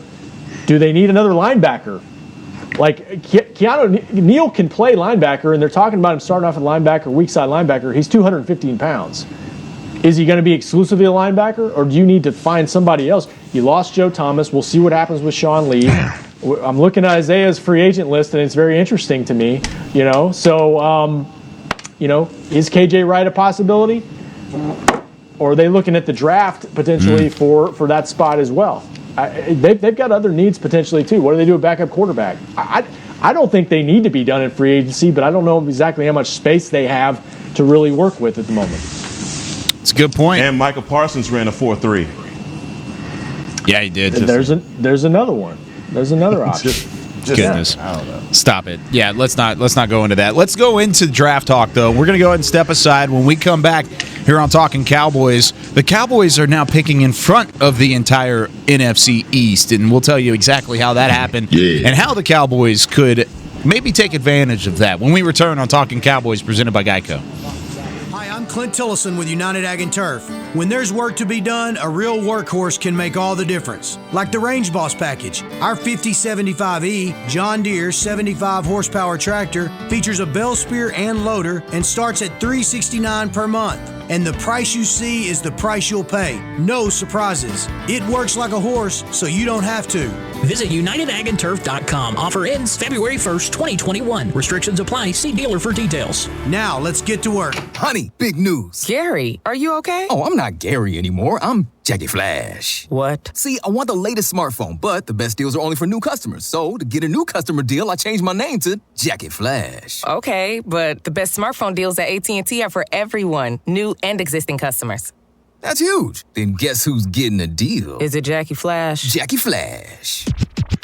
Do they need another linebacker? Like, Keanu Neal can play linebacker, and they're talking about him starting off at linebacker, weak side linebacker. He's 215 pounds. Is he going to be exclusively a linebacker, or do you need to find somebody else? You lost Joe Thomas. We'll see what happens with Sean Lee. I'm looking at Isaiah's free agent list, and it's very interesting to me. So, is KJ Wright a possibility? Or are they looking at the draft potentially for that spot as well? they've got other needs potentially too. What do they do with backup quarterback? I don't think they need to be done in free agency, but I don't know exactly how much space they have to really work with at the moment. It's a good point. And Michael Parsons ran a 4.3. Yeah, he did. There's another one. There's another option. Goodness. I don't know. Stop it. Yeah, let's not go into that. Let's go into draft talk, though. We're going to go ahead and step aside. When we come back here on Talkin' Cowboys, the Cowboys are now picking in front of the entire NFC East, and we'll tell you exactly how that happened and how the Cowboys could maybe take advantage of that when we return on Talkin' Cowboys presented by Geico. Hi, I'm Clint Tillison with United Ag and Turf. When there's work to be done, a real workhorse can make all the difference. Like the Range Boss package. Our 5075E John Deere 75 horsepower tractor features a bell spear and loader and starts at $369 per month. And the price you see is the price you'll pay. No surprises. It works like a horse, so you don't have to. Visit UnitedAgAndTurf.com. Offer ends February 1st, 2021. Restrictions apply. See dealer for details. Now, let's get to work. Honey, big news. Gary, are you okay? Oh, I'm not Gary anymore. I'm Jackie Flash. What? See, I want the latest smartphone, but the best deals are only for new customers. So, to get a new customer deal, I changed my name to Jackie Flash. Okay, but the best smartphone deals at AT&T are for everyone, new and existing customers. That's huge. Then guess who's getting a deal? Is it Jackie Flash? Jackie Flash.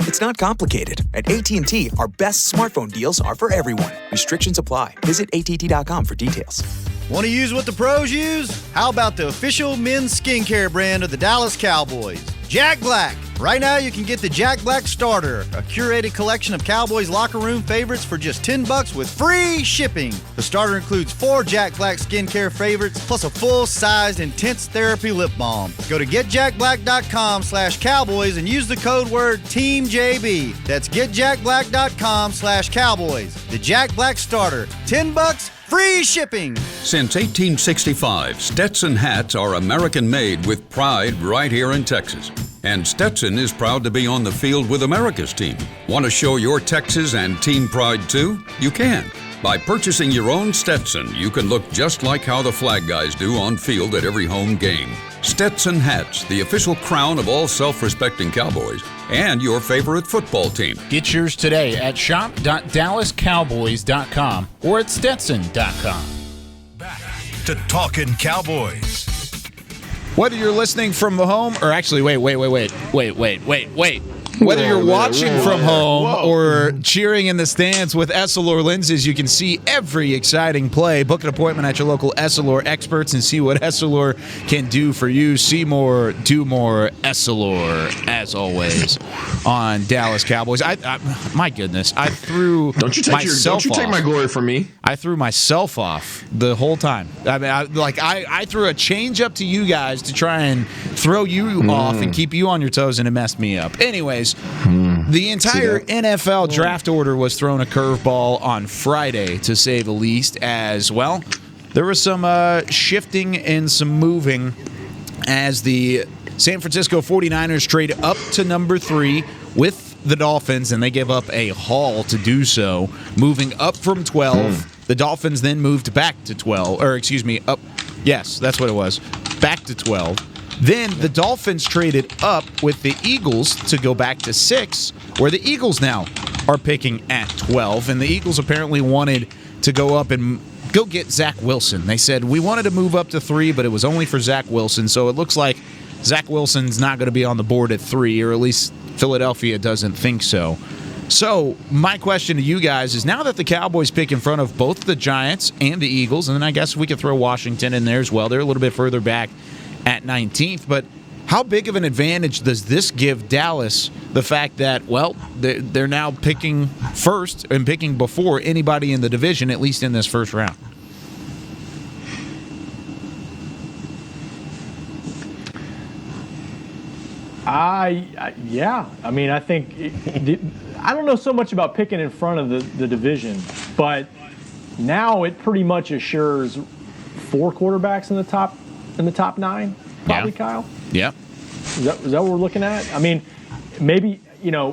It's not complicated. At AT&T, our best smartphone deals are for everyone. Restrictions apply. Visit att.com for details. Want to use what the pros use? How about the official men's skincare brand of the Dallas Cowboys, Jack Black? Right now, you can get the Jack Black Starter, a curated collection of Cowboys locker room favorites for just $10 with free shipping. The starter includes 4 Jack Black skincare favorites, plus a full-sized intense therapy lip balm. Go to getjackblack.com/Cowboys and use the code word TEAMJB. That's getjackblack.com/Cowboys. The Jack Black Starter, $10, free shipping. Since 1865, Stetson hats are American-made with pride right here in Texas. And Stetson is proud to be on the field with America's team. Want to show your Texas and team pride too? You can. By purchasing your own Stetson, you can look just like how the flag guys do on field at every home game. Stetson hats, the official crown of all self-respecting Cowboys and your favorite football team. Get yours today at shop.dallascowboys.com or at stetson.com. Back to Talkin' Cowboys. Whether you're listening from the home, or actually, wait. Whether you're watching from home or cheering in the stands with Essilor lenses, you can see every exciting play. Book an appointment at your local Essilor experts and see what Essilor can do for you. See more, do more. Essilor, as always, on Dallas Cowboys. My goodness, I threw Don't you take my glory from me. I threw myself off the whole time. I mean, I threw a change up to you guys to try and throw you off and keep you on your toes, and it messed me up. Anyways, the entire NFL draft order was thrown a curveball on Friday, to say the least, as well. There was some shifting and some moving as the San Francisco 49ers trade up to number 3 with the Dolphins, and they give up a haul to do so, moving up from 12. The Dolphins then moved back to 12, up. Yes, that's what it was. Back to 12. Then the Dolphins traded up with the Eagles to go back to 6, where the Eagles now are picking at 12. And the Eagles apparently wanted to go up and go get Zach Wilson. They said, we wanted to move up to 3, but it was only for Zach Wilson. So it looks like Zach Wilson's not going to be on the board at 3, or at least Philadelphia doesn't think so. So my question to you guys is, now that the Cowboys pick in front of both the Giants and the Eagles, and then I guess we could throw Washington in there as well. They're a little bit further back at 19th, but how big of an advantage does this give Dallas, the fact that, well, they're now picking first and picking before anybody in the division, at least in this first round? Yeah. I mean, I think I don't know so much about picking in front of the division, but now it pretty much assures 4 quarterbacks in the top 9, probably, Kyle. Yeah. Is that what we're looking at? I mean, maybe,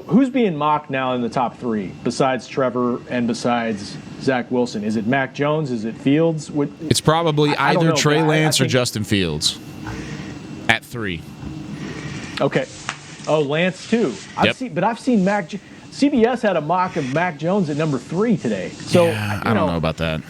who's being mocked now in the top 3 besides Trevor and besides Zach Wilson? Is it Mac Jones? Is it Fields? It's probably either Trey Lance or Justin Fields at 3. Okay. Oh, Lance too. I've seen Mac. CBS had a mock of Mac Jones at number 3 today. So yeah, I don't know about that.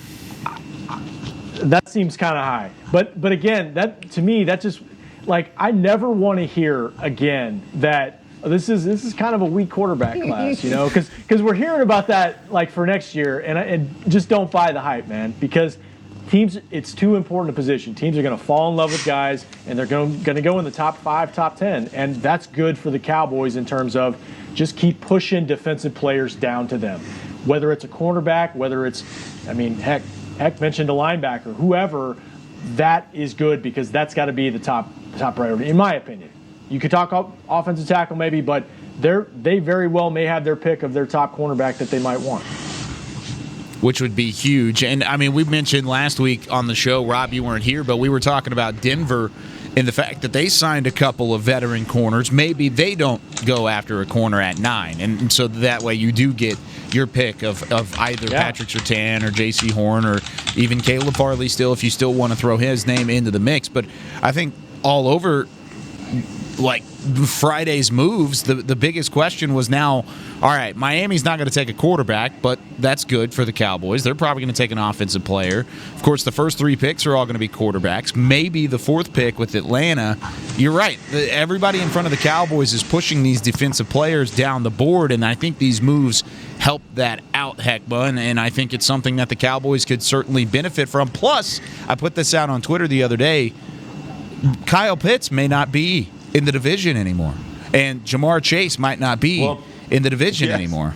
That seems kind of high. But again, that to me, that just like I never want to hear again that this is kind of a weak quarterback class, because we're hearing about that like for next year, and just don't buy the hype, man, because teams, it's too important a position. Teams are going to fall in love with guys, and they're going to go in the top 5, top 10, and that's good for the Cowboys in terms of just keep pushing defensive players down to them, whether it's a cornerback, whether it's, heck mentioned a linebacker, whoever. That is good because that's got to be the top priority, in my opinion. You could talk offensive tackle maybe, but they very well may have their pick of their top cornerback that they might want. Which would be huge. And, we mentioned last week on the show, Rob, you weren't here, but we were talking about Denver and the fact that they signed a couple of veteran corners. Maybe they don't go after a corner at 9. And so that way you do get your pick of either Patrick Surtain or J.C. Horn or even Caleb Farley still, if you still want to throw his name into the mix. But I think all over like Friday's moves, the biggest question was now, all right, Miami's not going to take a quarterback, but that's good for the Cowboys. They're probably going to take an offensive player. Of course, the first 3 picks are all going to be quarterbacks. Maybe the 4th pick with Atlanta. You're right. Everybody in front of the Cowboys is pushing these defensive players down the board, and I think these moves help that out, Heckma, and I think it's something that the Cowboys could certainly benefit from. Plus, I put this out on Twitter the other day, Kyle Pitts may not be in the division anymore, and Jamar Chase might not be in the division anymore.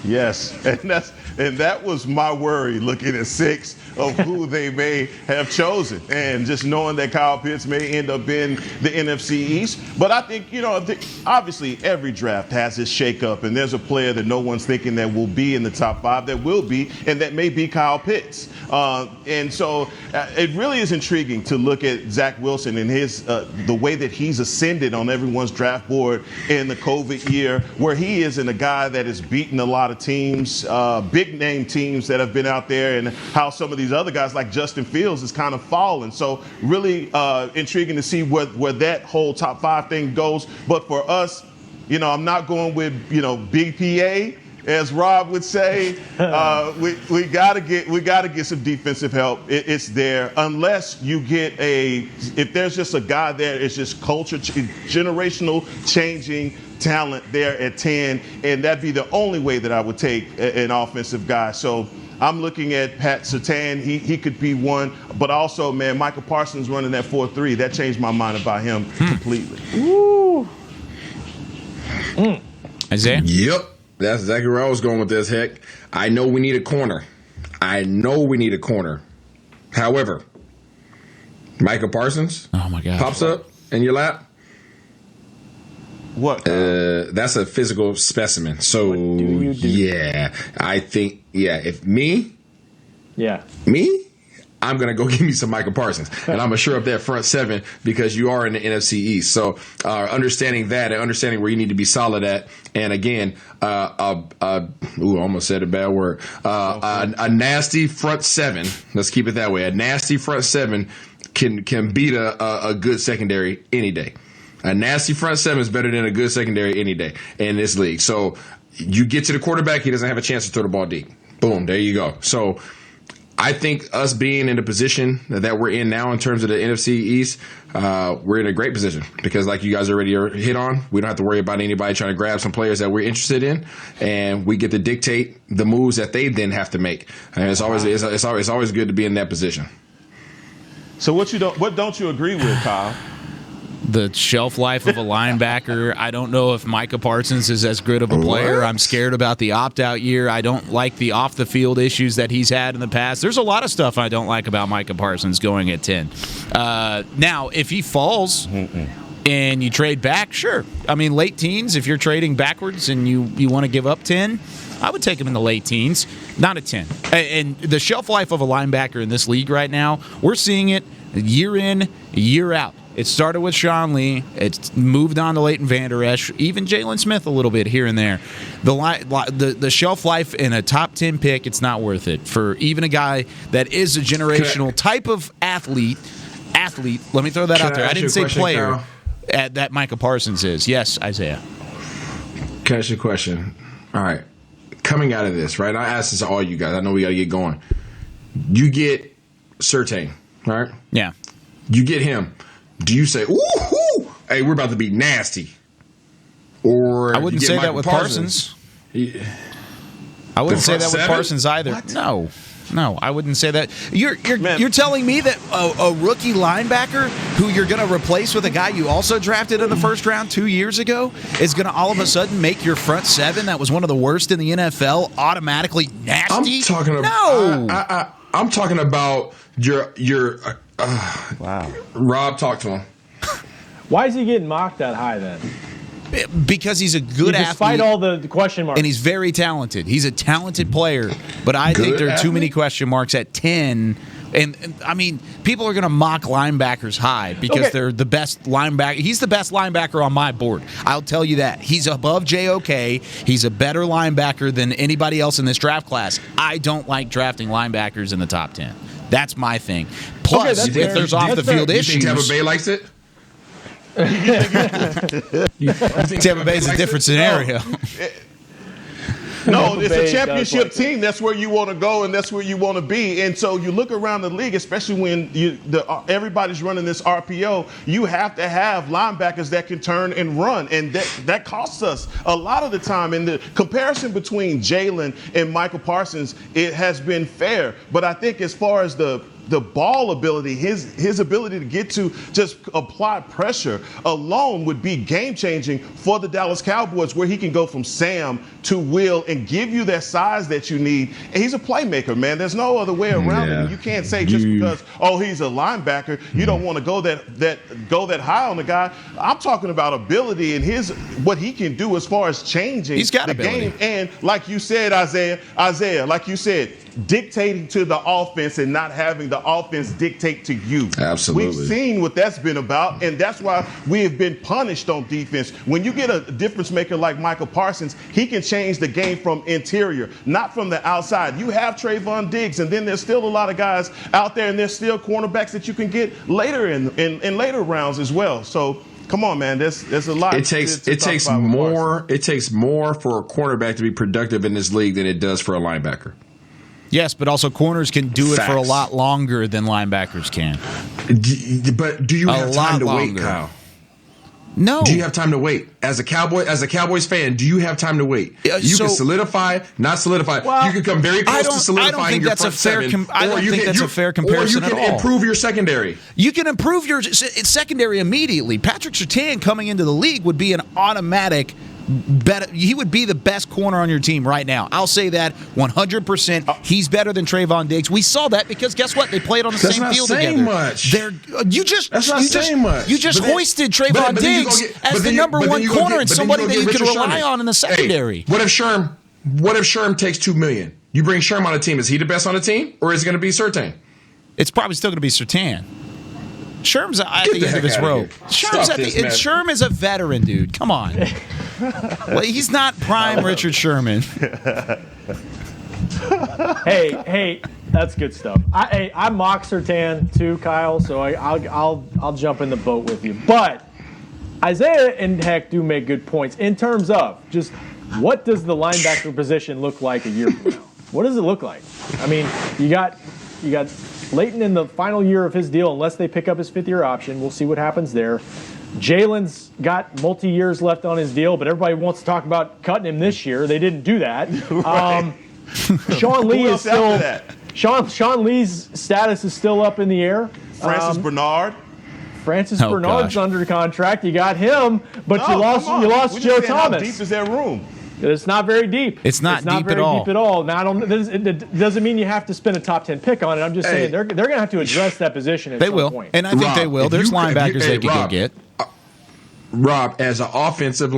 Yes, and that was my worry looking at 6 of who they may have chosen, and just knowing that Kyle Pitts may end up in the NFC East. But I think, obviously every draft has its shakeup, and there's a player that no one's thinking that will be in the top 5 that will be, and that may be Kyle Pitts. And so it really is intriguing to look at Zach Wilson and his the way that he's ascended on everyone's draft board in the COVID year, where he isn't a guy that has beaten a lot of teams, big name teams that have been out there, and how some of these other guys like Justin Fields is kind of fallen. So really intriguing to see where that whole top 5 thing goes. But for us, I'm not going with, BPA, as Rob would say. We gotta get some defensive help. It's there, unless you get if there's just a guy there, it's just generational changing talent there at 10, and that'd be the only way that I would take an offensive guy. So I'm looking at Pat Surtain. He could be one, but also, man, Michael Parsons running that 4-3. That changed my mind about him completely. Woo. Isaiah? Yep. That's exactly where I was going with this, Heck. I know we need a corner. However, Michael Parsons pops up in your lap. What? That's a physical specimen. So, yeah, I think, if me, I'm going to go give me some Michael Parsons. And I'm going to shore up that front 7 because you are in the NFC East. So understanding that and understanding where you need to be solid at. And again, I almost said a bad word. A nasty front 7. Let's keep it that way. A nasty front 7 can beat a good secondary any day. A nasty front 7 is better than a good secondary any day in this league. So you get to the quarterback, he doesn't have a chance to throw the ball deep. Boom, there you go. So I think us being in the position that we're in now in terms of the NFC East, we're in a great position because, like you guys already hit on, we don't have to worry about anybody trying to grab some players that we're interested in, and we get to dictate the moves that they then have to make. And it's always good to be in that position. So what don't you agree with, Kyle? The shelf life of a linebacker. I don't know if Micah Parsons is as good of a player. I'm scared about the opt-out year. I don't like the off-the-field issues that he's had in the past. There's a lot of stuff I don't like about Micah Parsons going at 10. Now, if he falls and you trade back, sure. Late teens, if you're trading backwards and you want to give up 10, I would take him in the late teens, not at 10. And the shelf life of a linebacker in this league right now, we're seeing it year in, year out. It started with Sean Lee. It's moved on to Leighton Vander Esch, even Jalen Smith a little bit here and there. The shelf life in a top 10 pick, it's not worth it for even a guy that is a generational type of athlete. Let me throw that out there. I didn't say player. that Micah Parsons is. Yes, Isaiah. Can I ask you a question? All right. Coming out of this, right? I asked this to all you guys. I know we got to get going. You get Surtain, right? Yeah. You get him. Do you say, ooh, hey, we're about to be nasty? Or I wouldn't say that with Parsons. I wouldn't say that with Parsons either. What? No, I wouldn't say that. You're telling me that a rookie linebacker who you're going to replace with a guy you also drafted in the first round 2 years ago is going to all of a sudden make your front seven that was one of the worst in the NFL automatically nasty? I'm talking about I'm talking about your wow. Rob, talk to him. Why is he getting mocked that high then? Because he's a good athlete. Despite all the question marks. And he's very talented. He's a talented player. But I think there are too many question marks at 10. And I mean, people are going to mock linebackers high because they're the best linebacker. He's the best linebacker on my board. I'll tell you that. He's above JOK. He's a better linebacker than anybody else in this draft class. I don't like drafting linebackers in the top 10. That's my thing. Plus, if there's off-the-field issues. You think Tampa Bay likes it? Tampa Bay is a different scenario. No, it's a championship team. That's where you want to go, and that's where you want to be. And so you look around the league, especially when everybody's running this RPO, you have to have linebackers that can turn and run, and that costs us a lot of the time. And the comparison between Jalen and Michael Parsons, it has been fair. But I think as far as the ball ability, his ability to get to just apply pressure alone would be game-changing for the Dallas Cowboys, where he can go from Sam to Will and give you that size that you need. And he's a playmaker, man. There's no other way around it. You can't say just because, he's a linebacker, you don't want to go that high on the guy. I'm talking about ability and what he can do as far as changing the game. And like you said, Isaiah, like you said, dictating to the offense and not having the offense dictate to you. Absolutely. We've seen what that's been about, and that's why we have been punished on defense. When you get a difference maker like Michael Parsons, he can change the game from interior, not from the outside. You have Trayvon Diggs, and then there's still a lot of guys out there, and there's still cornerbacks that you can get later in later rounds as well. So come on, man. There's a lot. It takes more for a cornerback to be productive in this league than it does for a linebacker. Yes, but also corners can do it for a lot longer than linebackers can. But do you have time to wait, Kyle? No. Do you have time to wait? As a Cowboys fan, do you have time to wait? You can solidify, not solidify. Well, you can come very close to solidifying your front seven. I don't think that's a fair comparison at all. Or you can improve your secondary. You can improve your secondary immediately. Patrick Surtain coming into the league would be an automatic better. He would be the best corner on your team right now. I'll say that 100%. He's better than Trayvon Diggs. We saw that because guess what? They played on the same field together. Much. You just hoisted Trayvon Diggs as the number one corner and somebody that you can rely on in the secondary. Hey, what if Sherm takes $2 million? You bring Sherm on the team. Is he the best on the team, or is it going to be Surtain? It's probably still going to be Surtain. Sherm's at the end of his rope. Sherm is a veteran, dude. Come on. Well, he's not prime Richard Sherman. Hey, that's good stuff. I mock Surtain too, Kyle. So I'll jump in the boat with you. But Isaiah and Heck do make good points in terms of just what does the linebacker position look like a year from now? What does it look like? I mean, you got Leighton in the final year of his deal, unless they pick up his fifth-year option. We'll see what happens there. Jalen's got multi-years left on his deal, but everybody wants to talk about cutting him this year. They didn't do that. Sean Lee is still – Sean Lee's status is still up in the air. Francis Bernard. Bernard's under contract. You got him, but you lost Joe Thomas. How deep is that room? It's not very deep. It's not deep very at all. Deep at all. Now, it doesn't mean you have to spend a top 10 pick on it. I'm just saying they're going to have to address that position at some point. And I think they will. There's linebackers they can go get. Rob, as an offensive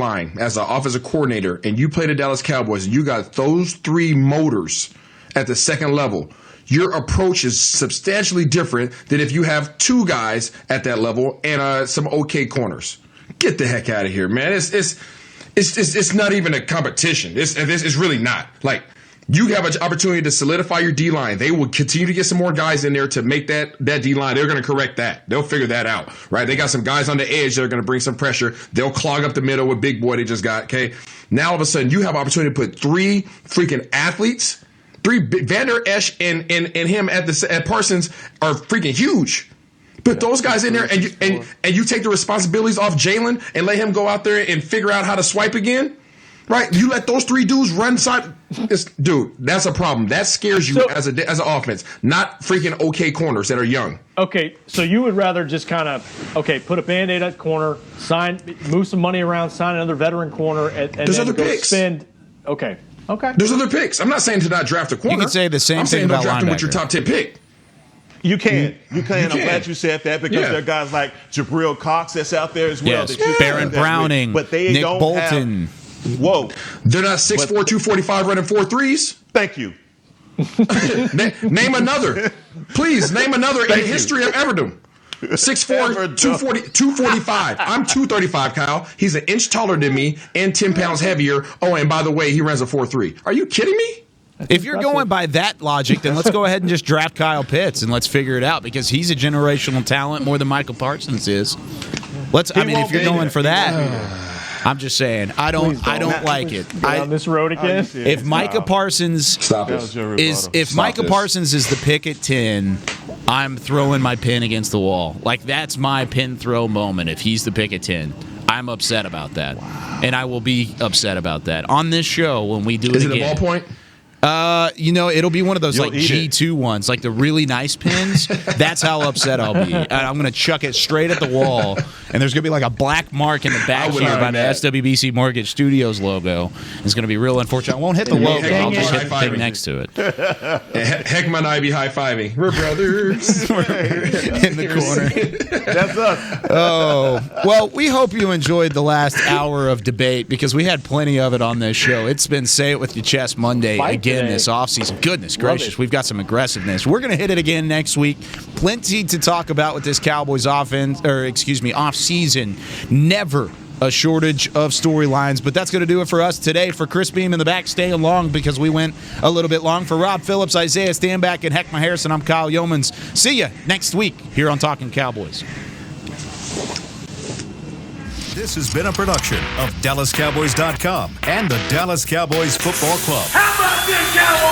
coordinator, and you play the Dallas Cowboys, and you got those three motors at the second level, your approach is substantially different than if you have two guys at that level and some okay corners. Get the heck out of here, man. It's not even a competition. It's really not. Like, You have an opportunity to solidify your D-line. They will continue to get some more guys in there to make that D-line. They're going to correct that. They'll figure that out, right? They got some guys on the edge that are going to bring some pressure. They'll clog up the middle with Big Boy they just got, okay? Now, all of a sudden, you have an opportunity to put 3 freaking athletes. 3, Van Der Esch and him at Parsons are freaking huge. Put those guys in there and you take the responsibilities off Jalen and let him go out there and figure out how to swipe again. Right, you let those 3 dudes run side. Dude, that's a problem. That scares you as an offense, not freaking okay corners that are young. Okay, so you would rather just kind of put a Band-Aid at corner, move some money around, sign another veteran corner, and there's then other go picks. spend. Okay. There's other picks. I'm not saying to not draft a corner. You can say the same thing about linebacker. I'm saying don't draft him with your top 10 pick. You can. I'm glad you said that because there are guys like Jabril Cox that's out there as well. Yes, Baron Browning, but they Nick don't Bolton. Whoa. They're not 6'4", 245 running 4 threes. Thank you. Name another. Please, name another in the history of Everdom. 6'4", 245. I'm 235, Kyle. He's an inch taller than me and 10 pounds heavier. Oh, and by the way, he runs a 4.3. Are you kidding me? If you're going by that logic, then let's go ahead and just draft Kyle Pitts and let's figure it out because he's a generational talent more than Michael Parsons is. If you're going for that. I'm just saying, I don't like it. On this road again. If Micah Parsons Parsons is the pick at 10, I'm throwing my pin against the wall. Like that's my pin throw moment. If he's the pick at 10, I'm upset about that, and I will be upset about that on this show when we do it again. Is it a ballpoint? It'll be one of those like G2 ones, like the really nice pins. That's how upset I'll be. I'm going to chuck it straight at the wall, and there's going to be like a black mark in the back here by the SWBC Mortgage Studios logo. It's going to be real unfortunate. I won't hit the logo. I'll just hit the thing next to it. Heckma and I be high-fiving. We're brothers. In the corner. That's us. Oh, well, we hope you enjoyed the last hour of debate because we had plenty of it on this show. It's been Say It With Your Chest Monday again this offseason. Goodness gracious, we've got some aggressiveness. We're going to hit it again next week. Plenty to talk about with this Cowboys off-season. Never a shortage of storylines, but that's going to do it for us today. For Chris Beam in the back, staying long because we went a little bit long. For Rob Phillips, Isaiah Stanback, and Heckma Harrison, I'm Kyle Yeomans. See you next week here on Talkin Cowboys. This has been a production of DallasCowboys.com and the Dallas Cowboys Football Club. How about this, Cowboys?